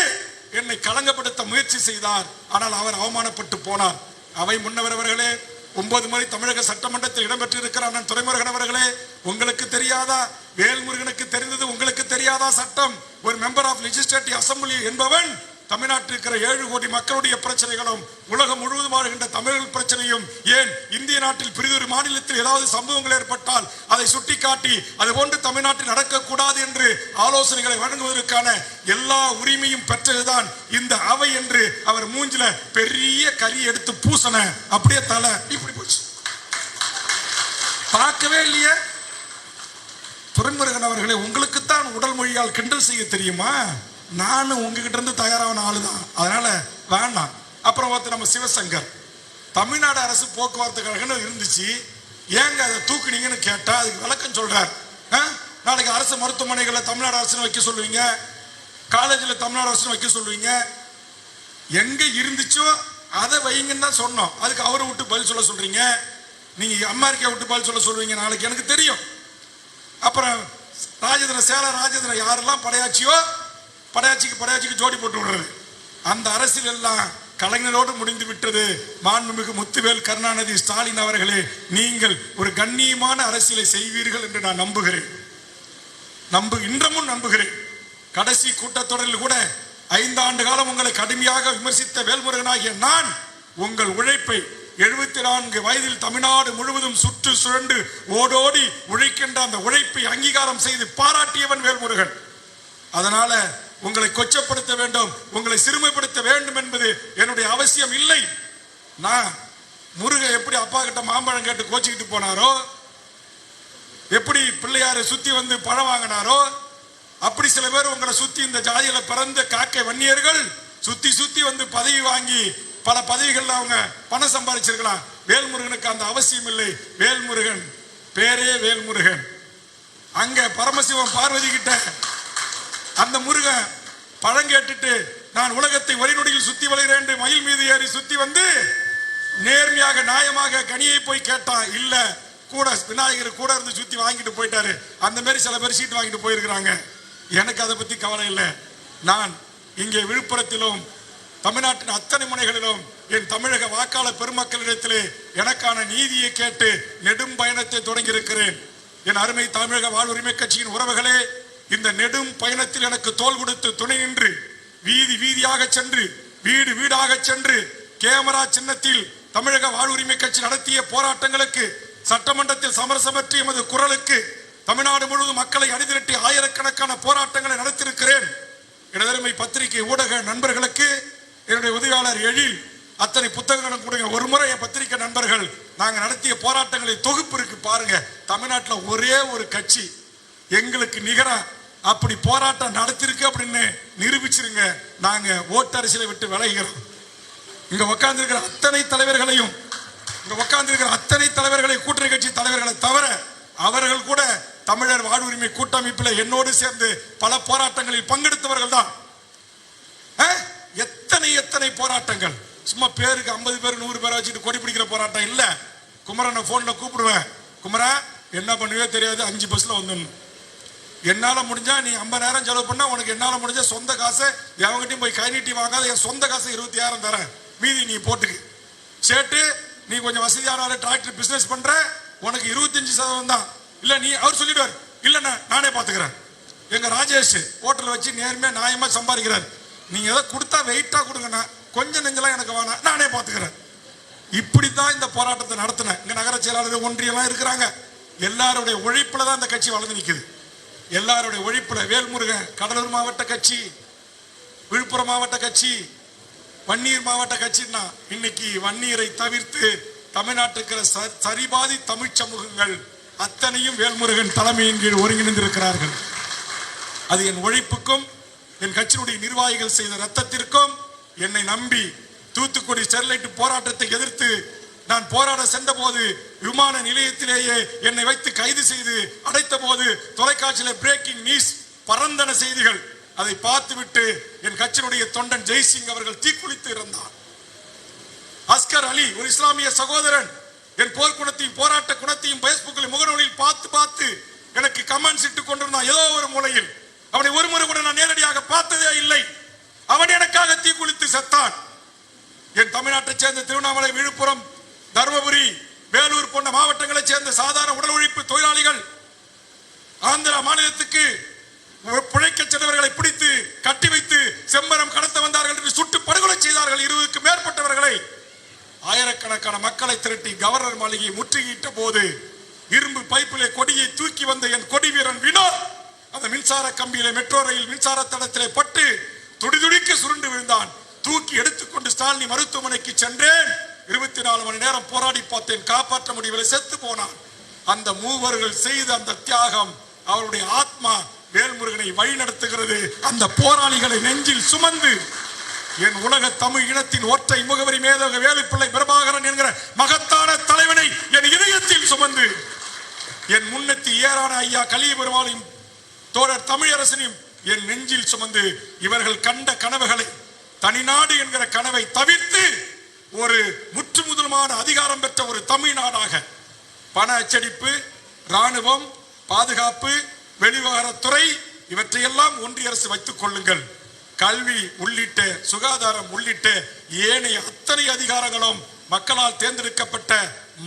என்னை களங்கப்படுத்த முயற்சி செய்தார். ஆனால் அவர் அவமானப்பட்டு போனார். அவை முன்னவர் அவர்களே, 9 முறை தமிழக சட்டமன்றத்தில் இடம்பெற்றிருக்கிற அண்ணன் துரைமுருகன் அவர்களே, உங்களுக்கு தெரியாதா? வேல்முருகனுக்கு தெரிந்தது உங்களுக்கு தெரியாதா? சட்டம். ஒரு மெம்பர் ஆஃப் லெஜிஸ்லேட்டிவ் அசம்பிளி என்பவன் தமிழ்நாட்டில் இருக்கிற 7 கோடி மக்களுடைய பிரச்சனைகளும் உலகம் முழுவதும் வாழ்கின்ற தமிழர்கள் பிரச்சனையும், ஏன் இந்திய நாட்டில் பிரிதொரு மாநிலத்தில் ஏதாவது சம்பவங்கள் ஏற்பட்டால் அதை சுட்டிக்காட்டி அதுபோன்று தமிழ்நாட்டில் நடக்கக்கூடாது என்று ஆலோசனைகளை வழங்குவதற்கான எல்லா உரிமையும் பெற்றதுதான் இந்த அவை என்று அவர் மூஞ்சில பெரிய கறி எடுத்து பூசன. அப்படியே தலை இப்படி போச்சு. பார்க்கவே இல்லையே. துரைமுருகன் அவர்களே, உங்களுக்குத்தான் உடல் மொழியால் கிண்டல் செய்ய தெரியுமா? நானும் உங்ககிட்ட இருந்து தயாரான ஆளுதான், அதனால வேண்டாம். அப்புறம் பார்த்து நம்ம சிவசங்கர், தமிழ்நாடு அரசு போக்குவரத்து கழகம் இருந்துச்சு, ஏங்க அதை தூக்குனீங்கன்னு கேட்டா அதுக்கு விளக்கம் சொல்றார். நாளைக்கு அரசு மருத்துவமனைகளை தமிழ்நாடு அரசு வைக்க சொல்லுவீங்க, காலேஜில் தமிழ்நாடு அரசு வைக்க சொல்லுவீங்க. எங்க இருந்துச்சோ அதை வைங்கன்னு தான் சொன்னோம். அதுக்கு அவரை விட்டு பதில் சொல்ல சொல்றீங்க. நீங்க அமெரிக்கா விட்டு பதில் சொல்ல சொல்லுவீங்க நாளைக்கு, எனக்கு தெரியும். அப்புறம் ராஜேந்திரன், சேல ராஜேந்திரன் யாரெல்லாம் படையாச்சிக்கு ஜோடி போட்டு விடுறது. அந்த அரசியல் எல்லாம் கலைஞரோடு முடிந்து விட்டது. மாண்புமிகு முத்துவேல் கருணாநிதி ஸ்டாலின் அவர்களே, நீங்கள் ஒரு கண்ணியமான அரசியலை செய்வீர்கள் என்று நான் நம்புகிறேன். இன்றமும் நம்புகிறேன். கடைசி கூட்டத்தொடரில் கூட 5 ஆண்டு காலம் உங்களை கடுமையாக விமர்சித்த வேல்முருகனாகிய நான் உங்கள் உழைப்பை 74 வயதில் தமிழ்நாடு முழுவதும் சுற்று சுழண்டு ஓடோடி உழைக்கின்ற அந்த உழைப்பை அங்கீகாரம் செய்து பாராட்டியவன் வேல்முருகன். அதனால உங்களை கொச்சப்படுத்த வேண்டும், உங்களை சிறுமைப்படுத்த வேண்டும் என்பது என்னுடைய அவசியம் இல்லை. நான் முருகன் எப்படி அப்பா கிட்ட மாம்பழம் கேட்டு கோச்சிக்கிட்டு போனாரோ, எப்படி பிள்ளையாரை சுத்தி வந்து பழம் வாங்கினாரோ, அப்படி சில பேர் உங்களை சுத்தி இந்த ஜாதியில பிறந்த காக்கை வன்னியர்கள் சுத்தி வந்து பதவி வாங்கி பல பதவிகள்ல அவங்க பணம் சம்பாதிச்சிருக்கலாம். வேல்முருகனுக்கு அந்த அவசியம் இல்லை. வேல்முருகன் பேரே வேல்முருகன். அங்க பரமசிவம் பார்வதி கிட்ட அந்த முருகன் பழம் கேட்டுட்டு நான் உலகத்தை வழிநொடியில் சுத்தி வளைகிறேன் என்று மயில் மீது ஏறி சுத்தி வந்து நேர்மையாக நியாயமாக கனியை போய் கேட்டான். இல்ல, கூட விநாயகர் கூட இருந்து சுத்தி வாங்கிட்டு போயிட்டாரு. அந்த மாதிரி சில பேர் சீட்டு வாங்கிட்டு போயிருக்கிறாங்க. எனக்கு அதை பத்தி கவலை இல்லை. நான் இங்கே விழுப்புரத்திலும் தமிழ்நாட்டின் அத்தனை முனைகளிலும் என் தமிழக வாக்காளர் பெருமக்களிடத்திலே எனக்கான நீதியை கேட்டு நெடும் பயணத்தை தொடங்கி இருக்கிறேன். என் அருமை தமிழக வாழ்வுரிமை கட்சியின் உறவுகளே, இந்த நெடும் பயணத்தில் எனக்கு தோள் கொடுத்து துணை நின்று வீதி வீதியாக சென்று வீடு வீடாக சென்று கேமரா சின்னத்தில் தமிழக வாழ்வுரிமை கட்சி நடத்திய போராட்டங்களுக்கு, சட்டமன்றத்தில் சமரசமற்றி எமது குரலுக்கு தமிழ்நாடு முழுவதும் மக்களை அணிதிரட்டி ஆயிரக்கணக்கான போராட்டங்களை நடத்தியிருக்கிறேன். எனதருமை பத்திரிகை ஊடக நண்பர்களுக்கு, என்னுடைய உதவியாளர் எழில் அத்தனை புத்தகங்களும் கொடுங்க. ஒரு முறை என் பத்திரிகை நண்பர்கள் நாங்கள் நடத்திய போராட்டங்களை தொகுப்பு இருக்கு பாருங்க. தமிழ்நாட்டில் ஒரே ஒரு கட்சி எங்களுக்கு நிகரா அப்படி போராட்டம் நடத்திருக்கு அப்படின்னு நிரூபிச்சிருங்க. நாங்க ஓட்டரசியலை விட்டு விலகிறோம். இங்க உட்கார்ந்து இருக்கிற அத்தனை தலைவர்களையும், கூட்டணி கட்சி தலைவர்களை தவிர அவர்கள் கூட தமிழர் வாழ்வுரிமை கூட்டமைப்பில் என்னோடு சேர்ந்து பல போராட்டங்களில் பங்கெடுத்தவர்கள் தான். எத்தனை போராட்டங்கள். சும்மா பேருக்கு 50 பேர் 100 பேரை வச்சுட்டு கொடி பிடிக்கிற போராட்டம் இல்ல. குமரனை போன்ல கூப்பிடுவேன், குமரா என்ன பண்ணுவே தெரியாது, 5 பஸ்ல வந்துடணும். என்னால முடிஞ்சா நீ 50 நேரம் செலவு பண்ணா உனக்கு என்னால முடிஞ்ச சொந்த காசை எவங்கிட்டையும் போய் கை நீட்டி வாங்காத, என் சொந்த காசை 26,000 தரேன், மீதி நீ போட்டுக்கு. சேட்டு நீ கொஞ்சம் வசதியான டிராக்டர் பிசினஸ் பண்ற, உனக்கு 25% தான். இல்ல நீ அவர் சொல்லிடுவார், இல்ல நானே பாத்துக்கிறேன். எங்க ராஜேஷ் ஹோட்டல் வச்சு நேர்மையா நியாயமா சம்பாதிக்கிறார். நீங்க எதை கொடுத்தா வெயிட்டா கொடுங்கண்ணா, கொஞ்சம் நெஞ்செல்லாம் எனக்கு வேணாம், நானே பாத்துக்கிறேன். இப்படித்தான் இந்த போராட்டத்தை நடத்தினேன். இங்க நகர செயலாளர் ஒன்றியெல்லாம் இருக்கிறாங்க. எல்லாருடைய உழைப்புல தான் இந்த கட்சி வளர்ந்து நிக்குது. எல்லாருடைய உழைப்புல. வேல்முருகன் கடலூர் மாவட்ட கட்சி விழுப்புரம் மாவட்ட கட்சி வன்னியர் மாவட்ட கட்சின்னா இன்னைக்கு வன்னியரை தவிர்த்து தமிழ்நாட்டுக்கு சரிபாதி தமிழ் சமூகங்கள் அத்தனையும் வேல்முருகன் தலைமையின் கீழ் ஒருங்கிணைந்திருக்கிறார்கள். அது என் உழைப்புக்கும் என் கட்சியினுடைய நிர்வாகிகள் செய்த ரத்தத்திற்கும் என்னை நம்பி தூத்துக்குடி ஸ்டெர்லைட் போராட்டத்தை எதிர்த்து நான் போராட சென்ற போது விமான நிலையத்திலேயே என்னை வைத்து கைது செய்து அடைத்த போது தொலைக்காட்சியில பிரேக்கிங் நியூஸ் பரந்தன செய்திகள் அதை பார்த்துவிட்டு என் கட்சியினுடைய தொண்டன் ஜெய்சிங் அவர்கள் தீக்குளித்து இருந்தார். அஸ்கர் அலி ஒரு இஸ்லாமிய சகோதரன் என் போர்க்குணத்தையும் போராட்ட குணத்தையும் பேஸ்புக்கில் முகநூலில் பார்த்து எனக்கு கமெண்ட்ஸ் இட்டு கொண்டிருந்தான். ஏதோ ஒரு மூலையில் அவனை ஒரு முறை கூட நான் நேரடியாக பார்த்ததே இல்லை. அவன் எனக்காக தீக்குளித்து செத்தான். என் தமிழ்நாட்டை சேர்ந்த திருவண்ணாமலை, விழுப்புரம், தருமபுரி, வேலூர் போன்ற மாவட்டங்களை சேர்ந்த சாதாரண உடல் உழைப்பு தொழிலாளிகள் ஆந்திரா மாநிலத்துக்கு பிழைக்க சென்றவர்களை பிடித்து கட்டி வைத்து செம்பரம் கடத்த வந்தார்கள் என்று சுட்டு படுகொலை செய்தார்கள். 20க்கும் மேற்பட்டவர்களை. ஆயிரக்கணக்கான மக்களை திரட்டி கவர்னர் மாளிகையை முற்றுகையிட்ட போது இரும்பு பைப்பிலே கொடியை தூக்கி வந்த என் கொடி வீரன் வினோத் அந்த மின்சார கம்பியிலே மெட்ரோ ரயில் மின்சார தடத்திலே பட்டு துடிதுடிக்க சுருண்டு விழுந்தான். தூக்கி எடுத்துக்கொண்டு ஸ்டாலினி மருத்துவமனைக்கு சென்றேன். 24 மணி நேரம் போராடி பார்த்தேன், காப்பாற்ற முடியவில்லை, செத்து போனான். அந்த மூவர்கள் செய்த அந்த தியாகம் அவருடைய ஆத்மா வேல்முருகனை வழி நடத்துகிறது. அந்த போராளிகளை நெஞ்சில் சுமந்து என் உலக தமிழ் இனத்தின் ஒற்றை முகவரி மேதக வேலுப்பிள்ளை பிரபாகரன் என்கிற மகத்தான தலைவனை என் இதயத்தில் சுமந்து என் முன்னத்தி ஏறான ஐயா கலியபெருமாளையும் தோழர் தமிழரசனையும் என் நெஞ்சில் சுமந்து இவர்கள் கண்ட கனவுகளை தனிநாடு என்கிற கனவை தவிர்த்து ஒரு முற்று முதலுமான அதிகாரம் பெற்ற ஒரு தமிழ்நாடாக பண அச்சடிப்பு, ராணுவம், பாதுகாப்பு, வெளிவிவகாரத்துறை இவற்றையெல்லாம் ஒன்றிய அரசு வைத்துக் கொள்ளுங்கள். கல்வி உள்ளிட்ட சுகாதாரம் உள்ளிட்ட ஏனைய அத்தனை அதிகாரங்களும் மக்களால் தேர்ந்தெடுக்கப்பட்ட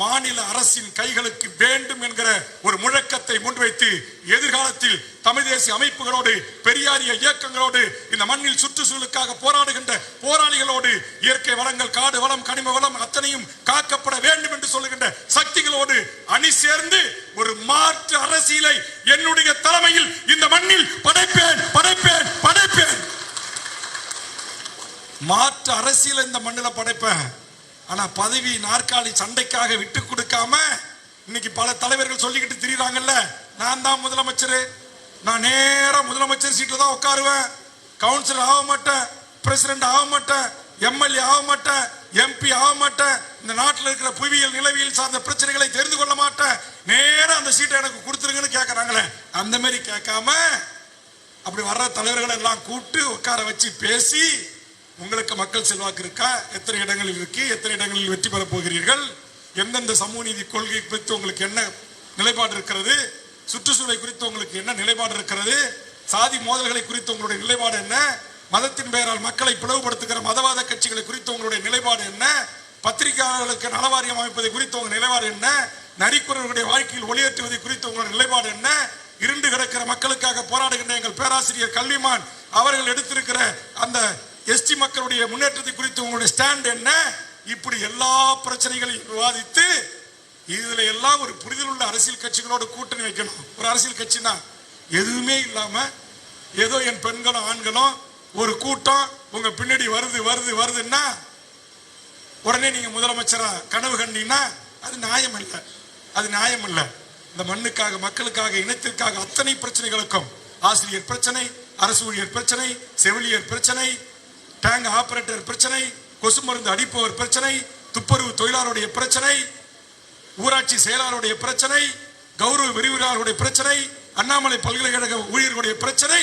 மாநில அரசின் கைகளுக்கு வேண்டும் என்கிற ஒரு முழக்கத்தை முன்வைத்து எதிர்காலத்தில் தமிழ் தேசிய அமைப்புகளோடு, பெரியாரிய இயக்கங்களோடு, இந்த மண்ணில் சுற்றுச்சூழலுக்காக போராடுகின்ற போராளிகளோடு, இயற்கை வளங்கள், காடு வளம், கனிம வளம் அத்தனையும் காக்கப்பட வேண்டும் என்று சொல்லுகின்ற சக்திகளோடு அணி சேர்ந்து ஒரு மாற்று அரசியலை என்னுடைய தலைமையில் இந்த மண்ணில் படைப்பேன். மாற்று அரசியல் இந்த மண்ணில் படைப்பேன். ஆனா பதவி நாற்காலி சண்டைக்காக விட்டு கொடுக்காம இன்னைக்கு பல தலைவர்கள் சொல்லிக்கிட்டு திரிறாங்கல்ல, நான் தான் முதலமைச்சர், நான் நேரா முதலமைச்சர் சீட்ல தான் உட்காருவேன், கவுன்சிலர் ஆக மாட்டேன், பிரசிடென்ட் ஆக மாட்டேன், எம்எல்ஏ ஆக மாட்டேன், எம்பி ஆக மாட்டேன், இந்த நாட்டில் இருக்கிற புவியியல் நிலவியல் சார்ந்த பிரச்சனைகளை தெரிந்து கொள்ள மாட்டேன், நேரம் அந்த சீட்டை எனக்கு கொடுத்துருங்கன்னு கேட்கறாங்களே, அந்த மாதிரி கேட்காம அப்படி வர்ற தலைவர்கள் எல்லாம் கூப்பிட்டு உட்கார வச்சு பேசி உங்களுக்கு மக்கள் செல்வாக்கு இருக்கா, எத்தனை இடங்களில் இருக்கு, எத்தனை இடங்களில் வெற்றி பெற போகிறீர்கள், எந்தெந்த சமூக நீதி கொள்கை குறித்து உங்களுக்கு என்ன நிலைப்பாடு இருக்கிறது, சுற்றுச்சூழலை குறித்து உங்களுக்கு என்ன நிலைப்பாடு இருக்கிறது, சாதி மோதல்களை குறித்து உங்களுடைய நிலைப்பாடு என்ன, மதத்தின் பெயரால் மக்களை பிளவுபடுத்துகிற மதவாத கட்சிகளை குறித்து உங்களுடைய நிலைப்பாடு என்ன, பத்திரிகையாளர்களுக்கு நலவாரியம் அமைப்பதை குறித்து உங்கள் நிலைப்பாடு என்ன, நரிக்குறவர்களுடைய வாழ்க்கையில் ஒளியேற்றுவதை குறித்து உங்களுடைய நிலைப்பாடு என்ன, இருண்டு கிடக்கிற மக்களுக்காக போராடுகின்ற எங்கள் பேராசிரியர் கல்விமான் அவர்கள் எடுத்திருக்கிற அந்த எஸ்டி மக்களுடைய முன்னேற்றத்தை குறித்து உங்களுடைய ஸ்டாண்ட் என்ன, இப்படி எல்லா பிரச்சனைகளையும் விவாதித்து இதுல எல்லாம் ஒரு புரிதல் உள்ள அரசியல் கட்சிகளோடு கூட்டணி வைக்கணும். ஒரு அரசியல் கட்சினா எதுவுமே இல்லாம ஏதோ என் பெண்களும் ஆண்களும் ஒரு கூட்டம் உங்க பின்னாடி வருதுன்னா உடனே நீங்க முதலமைச்சரா கனவு கண்டீங்கன்னா அது நியாயம் இல்லை, அது நியாயம் இல்லை. இந்த மண்ணுக்காக, மக்களுக்காக, இனத்திற்காக அத்தனை பிரச்சனைகளுக்கும் ஆசிரியர் பிரச்சனை, அரசு ஊழியர் பிரச்சனை, செவிலியர் பிரச்சனை, டேங்க் ஆபரேட்டர் பிரச்சனை, கொசு மருந்து அடிப்பவர் பிரச்சனை, துப்புரவு தொழிலாளருடைய பிரச்சனை, ஊராட்சி செயலாளருடைய பிரச்சனை, கௌரவ விரிவுரையாளருடைய பிரச்சனை, அண்ணாமலை பல்கலைக்கழக ஊழியர்களுடைய பிரச்சனை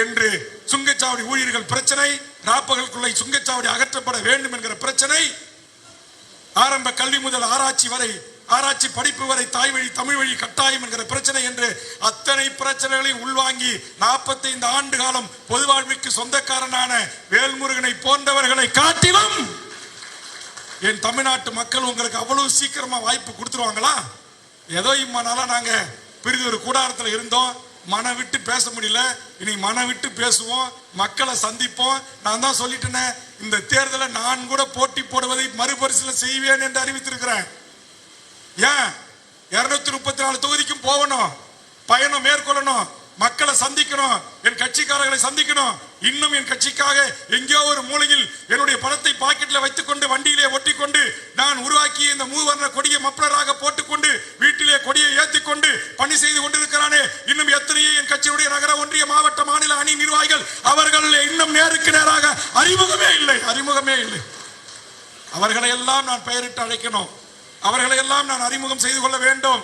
என்று சுங்கச்சாவடி ஊழியர்கள் பிரச்சனை, ராப்பகலுக்குள்ளே சுங்கச்சாவடி அகற்றப்பட வேண்டும் என்கிற பிரச்சனை, ஆரம்ப கல்வி முதல் ஆராய்ச்சி வரை, ஆராய்ச்சி படிப்பு வரை தாய் வழி தமிழ் வழி கட்டாயம் என்கிற பிரச்சனை என்று அத்தனை பிரச்சனைகளை உள்வாங்கி 45 ஆண்டு காலம் பொது வாழ்வுக்கு சொந்தக்காரனான வேல்முருகனை போன்றவர்களை காட்டிலும் என் தமிழ்நாட்டு மக்கள் உங்களுக்கு அவ்வளவு சீக்கிரமா வாய்ப்பு கொடுத்துருவாங்களா? ஏதோ இம்மானால நாங்க பிரிது ஒரு கூடாரத்தில் இருந்தோம், மனம் விட்டு பேச முடியல, இனி மனம் விட்டு பேசுவோம், மக்களை சந்திப்போம். நான் தான் சொல்லிட்டேன், இந்த தேர்தலை நான் கூட போட்டி போடுவதை மறுபரிசீலனை செய்வேன் என்று அறிவித்திருக்கிறேன். ஏன் 234 தொகுதிக்கும் போகணும், பயணம் மேற்கொள்ளணும், மக்களை சந்திக்கணும், என் கட்சிக்காரர்களை சந்திக்கணும். இன்னும் என் கட்சிக்காக எங்கேயோ ஒரு மூலையில் என்னுடைய பணத்தை பாக்கெட்ல வைத்துக் கொண்டு வண்டியிலே ஒட்டிக்கொண்டு நான் உருவாக்கிய இந்த மூவர்ண கொடியை மப்ளராக போட்டுக்கொண்டு வீட்டிலே கொடியை ஏற்றிக் கொண்டு பணி செய்து கொண்டிருக்கிறானே, இன்னும் எத்தனையோ என் கட்சியுடைய நகர ஒன்றிய மாவட்ட மாநில அணி நிர்வாகிகள் அவர்கள் இன்னும் நேருக்கு நேராக அறிமுகமே இல்லை. அவர்களை எல்லாம் நான் பெயரிட்டு அழைக்கணும், அவர்களை எல்லாம் நான் அறிமுகம் செய்து கொள்ள வேண்டும்,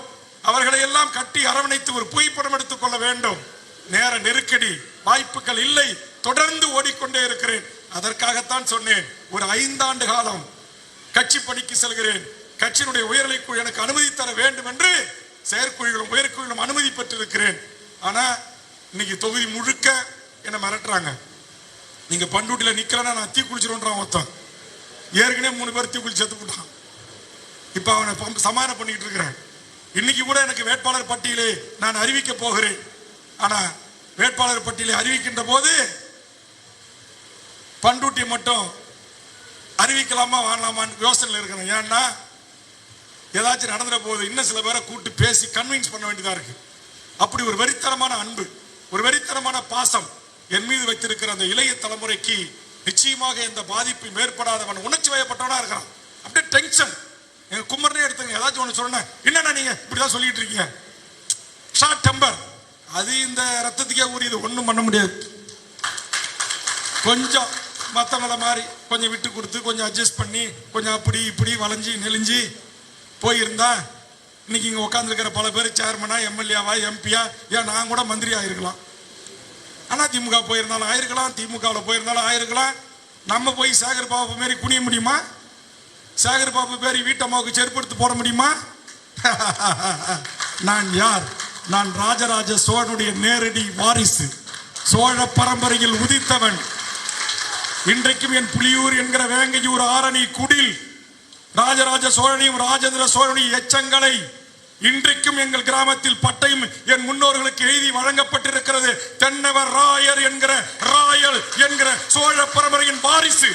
அவர்களை எல்லாம் கட்டி அரவணைத்து ஒரு புகைப்படம் எடுத்துக் கொள்ள வேண்டும். நேர நெருக்கடி, வாய்ப்புகள் இல்லை, தொடர்ந்து ஓடிக்கொண்டே இருக்கிறேன். அதற்காகத்தான் சொன்னேன், ஒரு 5 ஆண்டு காலம் கட்சி பணிக்கு செல்கிறேன், கட்சியினுடைய உயர்நிலைக்குழு எனக்கு அனுமதி தர வேண்டும் என்று செயற்குழுகளும் உயர்குழுகளும் அனுமதி பெற்றிருக்கிறேன். ஆனா இன்னைக்கு தொகுதி முழுக்க என்ன மிரட்டுறாங்க. நீங்க பண்டூட்டில நிக்கிறனா நான் தீ குளிச்சிருன்றான் ஒருத்தன். ஏற்கனவே 3 பேர் தீ குளிச்சு செத்து போட்டான். இப்ப அவனை சமாதானம் பண்ணிட்டு இருக்கிறேன். இன்னைக்கு கூட எனக்கு வேட்பாளர் பட்டியலை நான் அறிவிக்க போகிறேன். ஆனா வேட்பாளர் பட்டியலை அறிவிக்கின்ற போது பண்டூட்டி மட்டும் அறிவிக்கலாமா வாங்கலாமான்னு யோசனையில் இருக்கிறேன். ஏன்னா ஏதாச்சும் நடந்துட போது இன்னும் சில பேரை கூட்டு பேசி கன்வின்ஸ் பண்ண வேண்டியதா இருக்கு. அப்படி ஒரு வெறித்தனமான அன்பு, ஒரு வெறித்தனமான பாசம் என் மீது வைத்திருக்கிற அந்த இளைய தலைமுறைக்கு நிச்சயமாக எந்த பாதிப்பும் ஏற்படாதவன் உணர்ச்சி வயப்பட்டவனா இருக்கிறான். அப்படியே டென்ஷன். எங்க குமரனே எடுத்துங்க, ஏதாச்சும் ஒன்று சொன்ன என்னன்னா நீங்க இப்படிதான் சொல்லிட்டு இருக்கீங்க, ஷார்ட் டெம்பர். அது இந்த ரத்தத்துக்கே ஊறியது, ஒன்றும் பண்ண முடியாது. கொஞ்சம் மற்றவங்கள மாதிரி கொஞ்சம் விட்டு கொடுத்து கொஞ்சம் அட்ஜஸ்ட் பண்ணி கொஞ்சம் அப்படி இப்படி வளைஞ்சி நெளிஞ்சு போயிருந்தா இன்னைக்கு இங்கே உட்காந்துருக்கிற பல பேர் சேர்மனா, எம்எல்ஏவா, எம்பியா, ஏன் நான் கூட மந்திரி ஆயிருக்கலாம். ஆனால் திமுக போயிருந்தாலும் ஆயிருக்கலாம், திமுகவில் போயிருந்தாலும் ஆயிருக்கலாம். நம்ம போய் சேகர் பாபு மாரி குனிய முடியுமா? சேகர் பாபு பேரி வீட்டம்மாவுக்கு செருப்படுத்து போட முடியுமா? நான் யார்? நான் ராஜராஜ சோழனுடைய நேரடி வாரிசு, சோழ பரம்பரையில் உதித்தவன். இன்றைக்கும் என் புலியூர் என்கிற வேங்கையூர் ஆரணி குடில் ராஜராஜ சோழனையும் ராஜேந்திர சோழனுடைய எச்சங்களை இன்றைக்கும் எங்கள் கிராமத்தில் பட்டையும் என் முன்னோர்களுக்கு எழுதி வழங்கப்பட்டிருக்கிறது. தென்னவர் ராயர் என்கிற ராயல் என்கிற சோழ பரம்பரையின் வாரிசு.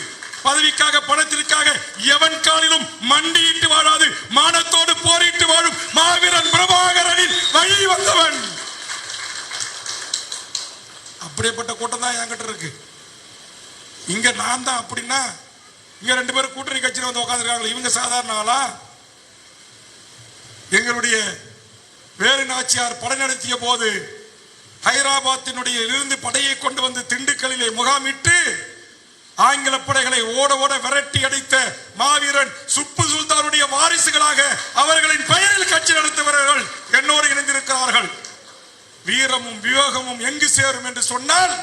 பதவிக்காக பணத்திற்காக எவன் காலிலும் மண்டியிட்டு வாழாது மானத்தோடு போரிட்டு வாழும் மாவீரன் பிரபாகரனின் வழி வந்தவன். அப்படிப்பட்ட கூட்டம் தான் என்கிட்ட இருக்கு. இங்க நான் தான் அப்படின்னா இங்க 2 பேரும் கூட்டணி கட்சியில் வந்து உட்காந்துருக்காங்க. இவங்க சாதாரண ஆளா? எங்களுடைய வேறு நாச்சியார் படை நடத்திய போது ஹைதராபாத்தினுடைய இருந்து படையை கொண்டு வந்து திண்டுக்கல்லிலே முகாமிட்டு ஆங்கில படைகளை ஓட ஓட விரட்டி அடித்த மாவீரன் சுப்பு சுல்தானுடைய வாரிசுகளாக அவர்களின் பெயரில் கட்சி நடத்துபவர்கள் என்னோடு இணைந்திருக்கிறார்கள். வீரமும் விவேகமும் எங்கு சேரும் என்று சொன்னால்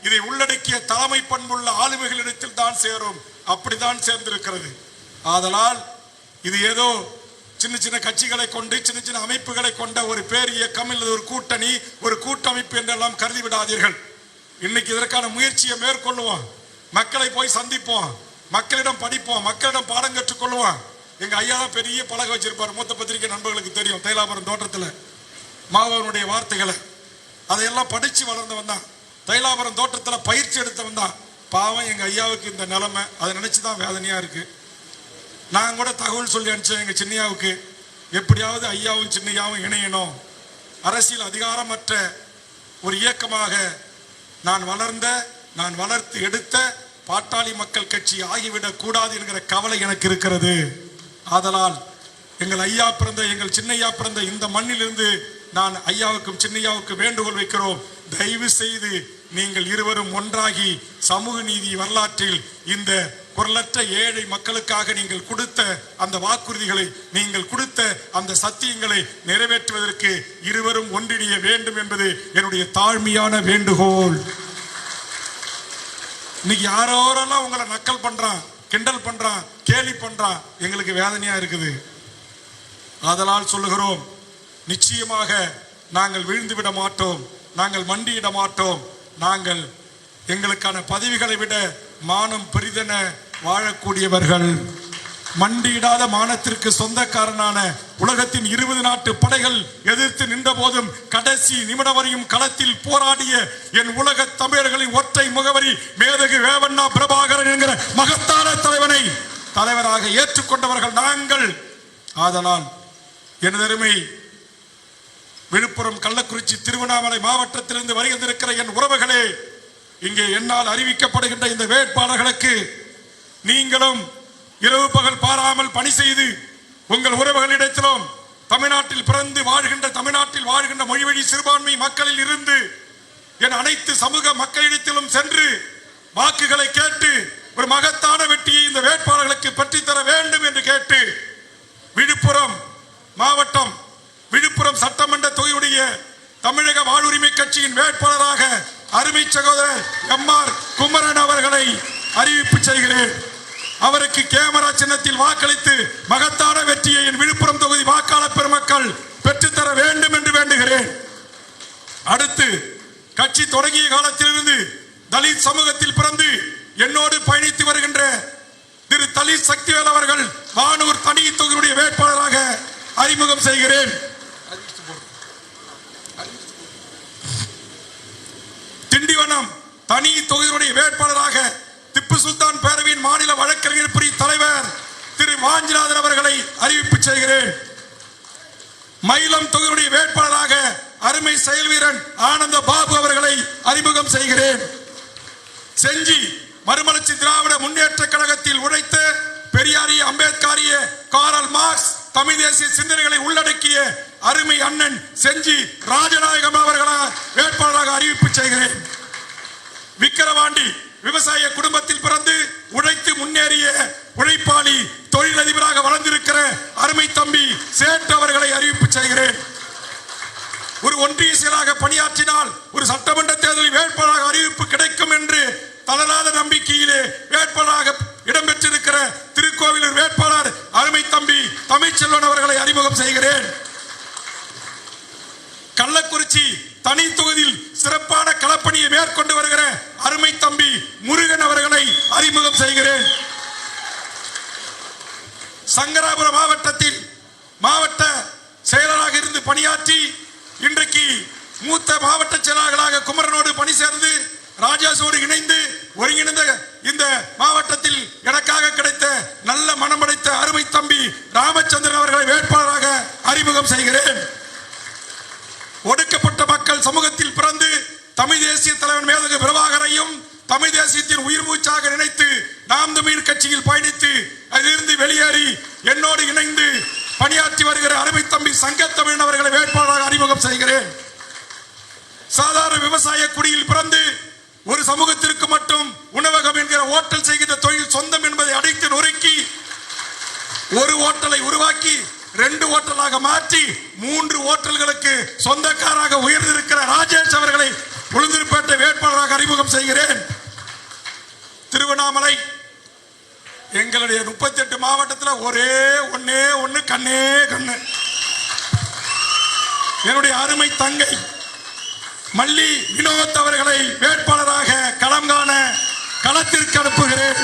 இதை உள்ளடக்கிய தலைமை பண்புள்ள ஆளுமைகளிடத்தில் தான் சேரும். அப்படித்தான் சேர்ந்திருக்கிறது. ஆதலால் இது ஏதோ சின்ன சின்ன கட்சிகளை கொண்டு சின்ன சின்ன அமைப்புகளை கொண்ட ஒரு பேர் இயக்கம் அல்லது ஒரு கூட்டணி, ஒரு கூட்டமைப்பு என்றெல்லாம் கருதி விடாதீர்கள். இன்னைக்கு இதற்கான முயற்சியை மேற்கொள்ளுவோம். மக்களை போய் சந்திப்போம், மக்களிடம் படிப்போம், மக்களிடம் பாடம் கற்றுக்கொள்வோம். எங்க ஐயா தான் பெரிய பலகை வச்சிருப்பார். மூத்த பத்திரிகை நண்பர்களுக்கு தெரியும். தைலாபுரம் தோட்டத்தில் மாவனுடைய வார்த்தைகளை அதையெல்லாம் படிச்சு வளர்ந்தவன் தான். தைலாபுரம் தோட்டத்தில் பயிற்சி எடுத்தவன் தான். பாவம் எங்க ஐயாவுக்கு இந்த நிலைமை, அதை நினைச்சுதான் வேதனையா இருக்கு. நான் கூட தகவல் சொல்லி அனுப்பிச்சேன் எங்க சின்னையாவுக்கு, எப்படியாவது ஐயாவும் சின்னையாவும் இணையணும். அரசியல் அதிகாரமற்ற ஒரு இயக்கமாக நான் வளர்த்து எடுத்த பாட்டாளி மக்கள் கட்சி ஆகிவிடக் கூடாது என்கிற கவலை எனக்கு இருக்கிறது. ஆதலால் எங்கள் ஐயா பிறந்த எங்கள் சின்னையா பிறந்த இந்த மண்ணிலிருந்து நான் ஐயாவுக்கும் சின்னையாவுக்கும் வேண்டுகோள் வைக்கிறோம். தயவு செய்து நீங்கள் இருவரும் ஒன்றாகி சமூக நீதி வரலாற்றில் இந்த குரலற்ற ஏழை மக்களுக்காக நீங்கள் கொடுத்த அந்த வாக்குறுதிகளை, நீங்கள் கொடுத்த அந்த சத்தியங்களை நிறைவேற்றுவதற்கு இருவரும் ஒன்றிணைய வேண்டும் என்பது என்னுடைய தாழ்மையான வேண்டுகோள். இன்னைக்கு யாரோரெல்லாம் உங்களை நக்கல் பண்றான், கிண்டல் பண்றான், கேலி பண்றான், எங்களுக்கு வேதனையா இருக்குது. ஆதலால் சொல்லுகிறோம், நிச்சயமாக நாங்கள் விழுந்து விட மாட்டோம், நாங்கள் மண்டியிட மாட்டோம். நாங்கள் எங்களுக்கான பதவிகளை விட மானம் பெரிதென வாழக்கூடியவர்கள். மண்டியிடாத மானத்திற்கு சொந்தக்காரனான உலகத்தின் 20 நாட்டு படைகள் எதிர்த்து நின்ற போதும் கடைசி நிமிடம் வரையும் களத்தில் போராடிய என் உலக தமிழர்களின் ஒற்றை முகவரி மேதகு வேவண்ணா பிரபாகரன் என்கிற மகத்தான தலைவனை தலைவராக ஏற்றுக்கொண்டவர்கள் நாங்கள். ஆதலால் எனதருமை விழுப்புரம், கள்ளக்குறிச்சி, திருவண்ணாமலை மாவட்டத்திலிருந்து வருகின்றிருக்கிற என் உறவுகளே, இங்கே என்னால் அறிவிக்கப்படுகின்ற இந்த வேட்பாளர்களுக்கு நீங்களும் இரவு பகல் பாராமல் பணி செய்து உங்கள் உறவுகளிடத்திலும் தமிழ்நாட்டில் பிறந்து தமிழ்நாட்டில் வாழ்கின்ற மொழிவழி சிறுபான்மை மக்களில் இருந்து என் அனைத்து சமூக மக்களிடத்திலும் சென்று வாக்குகளை கேட்டு ஒரு மகத்தான வெற்றியை இந்த வேட்பாளர்களுக்கு பெற்றுத்தர வேண்டும் என்று கேட்டு விழுப்புரம் மாவட்டம் விழுப்புரம் சட்டமன்ற தொகுதியுடைய தமிழக வாழ்வுரிமை கட்சியின் வேட்பாளராக அருமை சகோதரர் எம்.ஆர். குமரன் அவர்களை அறிவிப்பு செய்கிறேன். அவருக்கு கேமரா சின்னத்தில் வாக்களித்து மகத்தான வெற்றியை என் விழுப்புரம் தொகுதி வாக்காளர் பெருமக்கள் பெற்றுத்தர வேண்டும் என்று வேண்டுகிறேன். அடுத்து கட்சி தொடங்கிய காலத்திலிருந்து தலித் சமூகத்தில் பிறந்து என்னோடு பயணித்து வருகின்ற திரு தலித் சக்திவேல் அவர்கள் வானூர் தனி தொகுதியுடைய வேட்பாளராக அறிமுகம் செய்கிறேன். திண்டிவனம் தனி தொகுதியுடைய வேட்பாளராக திப்பு சுல்தான் பேரவையின் மாநில வழக்கறிஞர் பிரிவு தலைவர் திரு வாஞ்சிநாதன் அவர்களை அறிவிப்பு செய்கிறேன். மயிலம் தொகுதியுடைய வேட்பாளராக அருமை செயல் வீரன் ஆனந்த பாபு அவர்களை அறிமுகம் செய்கிறேன். செஞ்சி மறுமலர்ச்சி திராவிட முன்னேற்ற கழகத்தில் உழைத்த பெரியாரிய அம்பேத்கரிய காரல் மார்க்ஸ் தமிழ் தேசிய சிந்தனைகளை உள்ளடக்கிய அருமை அண்ணன் செஞ்சி ராஜநாயகம் அவர்களை வேட்பாளராக அறிவிப்பு செய்கிறேன். விக்கிரவாண்டி விவசாய குடும்பத்தில் பிறந்து உழைத்து முன்னேறிய உழைப்பாளி தொழிலதிபராக வளர்ந்திருக்கிற அருமை தம்பி சேட் அவர்களை அறிவிப்பு செய்கிறேன். ஒரு ஒன்றிய செயலாக பணியாற்றினால் ஒரு சட்டமன்ற தேர்தலில் வேட்பாளராக அறிவிப்பு கிடைக்கும் என்று தளராத நம்பிக்கையிலே வேட்பாளராக இடம்பெற்றிருக்கிற திருக்கோவிலூர் வேட்பாளர் அருமை தம்பி தமிழ்ச்செல்வன் அவர்களை அறிமுகம் செய்கிறேன். கள்ளக்குறிச்சி தனி தொகுதியில் சிறப்பான களப்பணியை மேற்கொண்டு வருகிற அருமை தம்பி முருகன் அவர்களை அறிமுகம் செய்கிறேன். சங்கராபுரம் மாவட்டத்தில் மாவட்ட செயலராக இருந்து பணியாற்றி இன்றைக்கு மூத்த மாவட்ட செயலாளர்களாக குமரனோடு பணி சேர்ந்து ராஜாசோடு இணைந்து ஒருங்கிணைந்த இந்த மாவட்டத்தில் எனக்காக கிடைத்த நல்ல மனமடைத்த அருமை தம்பி ராமச்சந்திரன் அவர்களை வேட்பாளராக அறிமுகம் செய்கிறேன். ஒடுக்கப்பட்ட மக்கள் சமூகத்தில் பிறந்து தமிழ் தேசிய தலைவர் மேதகு பிரபாகரையும் தமிழ் தேசியத்தின் உயிர் மூச்சாக நினைத்து நாம் தமிழ் கட்சியில் பயணித்து அதிலிருந்து வெளியேறி என்னோடு இணைந்து பணியாற்றி வருகிற அருமை தம்பி சங்கத்தமிழன் அவர்களை வேட்பாளராக அறிமுகம் செய்கிறேன். சாதாரண விவசாய குடியில் பிறந்து ஒரு சமூகத்திற்கு மட்டும் உணவகம் என்கிற ஓட்டல் செய்கின்ற தொழில் சொந்தம் என்பதை அடைத்து நொறுக்கி ஒரு ஓட்டலை உருவாக்கி 2 ஓட்டலாக மாற்றி 3 ஓட்டல்களுக்கு சொந்தக்காராக உயர்ந்திருக்கிற ராஜேஷ் அவர்களை உளுந்தூர்பேட்டை வேட்பாளராக அறிமுகம் செய்கிறேன். திருவண்ணாமலை எங்களுடைய 38 மாவட்டத்தில் ஒன்னே ஒன்னு கண்ணே கண்ணு என்னுடைய அருமை தங்கை மல்லி வினோத் அவர்களை வேட்பாளராக களம் காண களத்திற்கு அனுப்புகிறேன்.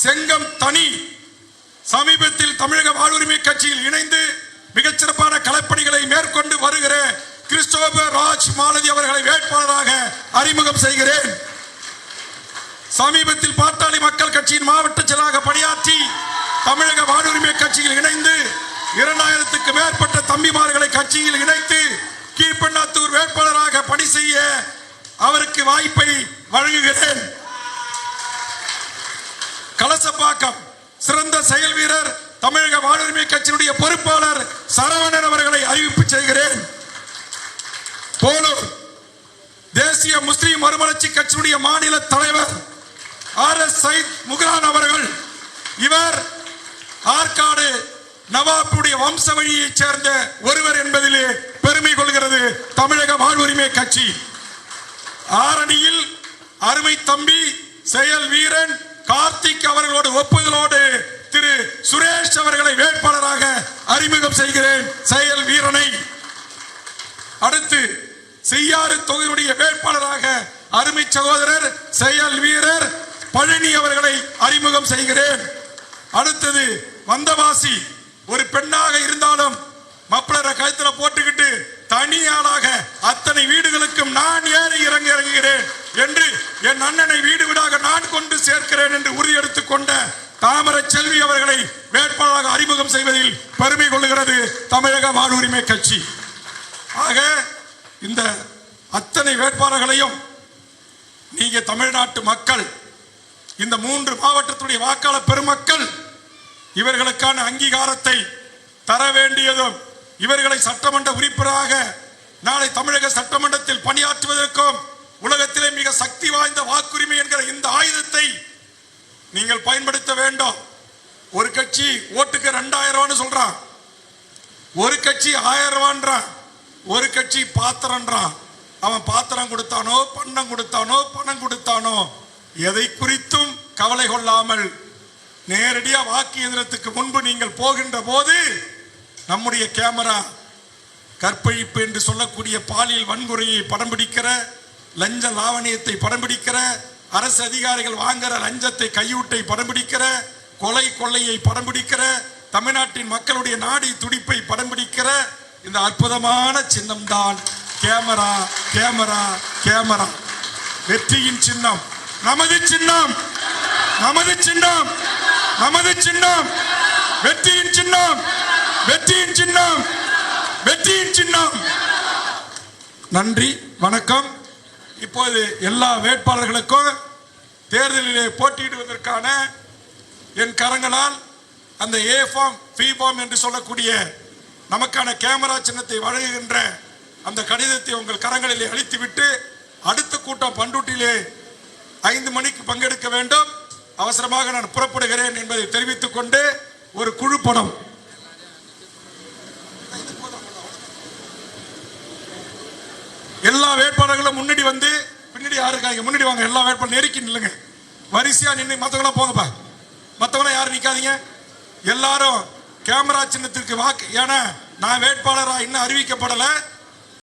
செங்கம் தனி சமீபத்தில் தமிழக வாழ்வுரிமை கட்சியில் இணைந்து மிகச்சிறப்பான களப்பணிகளை மேற்கொண்டு வருகிற கிறிஸ்டோபர் ராஜ் மாலதி அவர்களை வேட்பாளராக அறிமுகம் செய்கிறேன். சமீபத்தில் பாட்டாளி மக்கள் கட்சியின் மாவட்ட செயலாளராக பணியாற்றி தமிழக வாழ்வுரிமை கட்சியில் இணைந்து 2000க்கு மேற்பட்ட தம்பிமார்களை கட்சியில் இணைத்து கீழ்பண்ணாத்தூர் வேட்பாளராக பணி செய்ய அவருக்கு வாய்ப்பை வழங்குகிறேன். கலசப்பாக்கம் சிறந்த செயல் வீரர் தமிழக வாழ்வுரிமை கட்சியினுடைய பொறுப்பாளர் சரவணன் அவர்களை அறிவிப்பு செய்கிறேன். போலூர் தேசிய முஸ்லிம் மறுமலர்ச்சி கட்சியினுடைய மாநில தலைவர் RS சையத் முகரான் அவர்கள் இவர் ஆற்காடு நவாப்புடைய வம்ச வழியைச் சேர்ந்த ஒருவர் என்பதிலே பெருமை கொள்கிறது தமிழக வாழ்வுரிமை கட்சி. ஆரணியில் அருமை தம்பி செயல் வீரன் கார்த்திக் அவர்களோடு ஒப்புதலோடு திரு சுரேஷ் அவர்களை வேட்பாளராக அறிமுகம் செய்கிறேன். செயல் வீரனை அடுத்து செய்யாறு தொகுதியுடைய வேட்பாளராக அருமை சகோதரர் செயல் வீரர் பழனி அவர்களை அறிமுகம் செய்கிறேன். அடுத்தது வந்தவாசி ஒரு பெண்ணாக இருந்தாலும் மப்ளரை கழுத்துல போட்டுக்கிட்டு தனியாளாக அத்தனை வீடுகளுக்கும் நான் ஏறி இறங்குகிறேன் என்று என் அண்ணனை வீடு வீடாக நான் கொண்டு சேர்க்கிறேன் என்று உறுதியெடுத்துக் கொண்ட தாமரை செல்வி அவர்களை வேட்பாளராக அறிமுகம் செய்வதில் பெருமை கொள்கிறது தமிழக வாழ்வுரிமை கட்சி. ஆக இந்த அத்தனை வேட்பாளர்களையும் நீங்க தமிழ்நாட்டு மக்கள், இந்த 3 மாவட்டத்துடைய வாக்காளர் பெருமக்கள் இவர்களுக்கான அங்கீகாரத்தை தர வேண்டியதும், இவர்களை சட்டமன்ற உறுப்பினராக நாளை தமிழக சட்டமன்றத்தில் பணியாற்றுவதற்கும் உலகத்திலே மிக சக்தி வாய்ந்த வாக்குரிமை என்கிற இந்த ஆயுதத்தை நீங்கள் பயன்படுத்த வேண்டும். ஒரு கட்சி ஓட்டுக்கு 2000 ரூபான்னு சொல்றான், ஒரு கட்சி 1000 ரூபான்றான், ஒரு கட்சி பாத்திரம்ன்றான். அவன் பாத்திரம் கொடுத்தானோ, பண்டம் கொடுத்தானோ, பணம் கொடுத்தானோ, எதை குறித்தும் கவலை கொள்ளாமல் நேரடியா வாக்கு எந்திரத்துக்கு முன்பு நீங்கள் போகின்ற போது நம்முடைய கேமரா கற்பழிப்பு என்று சொல்லக்கூடிய பாலியல் வன்முறையை படம் பிடிக்கிற, லஞ்ச லாவணியத்தை படம் பிடிக்கிற, அரசு அதிகாரிகள் வாங்குற லஞ்சத்தை கையூட்டை படம் பிடிக்கிற, கொலை கொள்ளையை படம் பிடிக்கிற, தமிழ்நாட்டின் மக்களுடைய நாடி துடிப்பை படம் பிடிக்கிற இந்த அற்புதமான சின்னம் தான் கேமரா. கேமரா கேமரா வெற்றியின் சின்னம், நமது சின்னம், நமது சின்னம், நமது சின்னம், வெற்றியின் சின்னம், வெற்றியின் சின்னம், வெற்றியின் சின்னம். நன்றி, வணக்கம். இப்போது எல்லா வேட்பாளர்களுக்கும் தேர்தலிலே போட்டியிடுவதற்கான என் கரங்களால் அந்த ஏ ஃபார்ம் பி ஃபார்ம் என்று சொல்லக்கூடிய நமக்கான கேமரா சின்னத்தை வழங்குகின்ற அந்த கடிதத்தை உங்கள் கரங்களிலே அளித்துவிட்டு அடுத்த கூட்டம் பண்ருட்டியிலே 5 மணிக்கு பங்கெடுக்க வேண்டும். அவசரமாக நான் புறப்படுகிறேன் என்பதை தெரிவித்துக் கொண்டு ஒரு குழு படம் எல்லா வேட்பாளர்களும் முன்னாடி வந்து, பின்னாடி யாரு இருக்காங்க முன்னாடி வாங்க. எல்லா வேட்பாளர் நெருக்கி நில்லுங்க, வரிசையா நின்று. மற்றவங்களாம் போங்கப்பா, மற்றவங்களாம் யாரும் நிக்காதீங்க. எல்லாரும் கேமரா சின்னத்திற்கு வாக்கு. ஏன்னா நான் வேட்பாளரா இன்னும் அறிவிக்கப்படலை.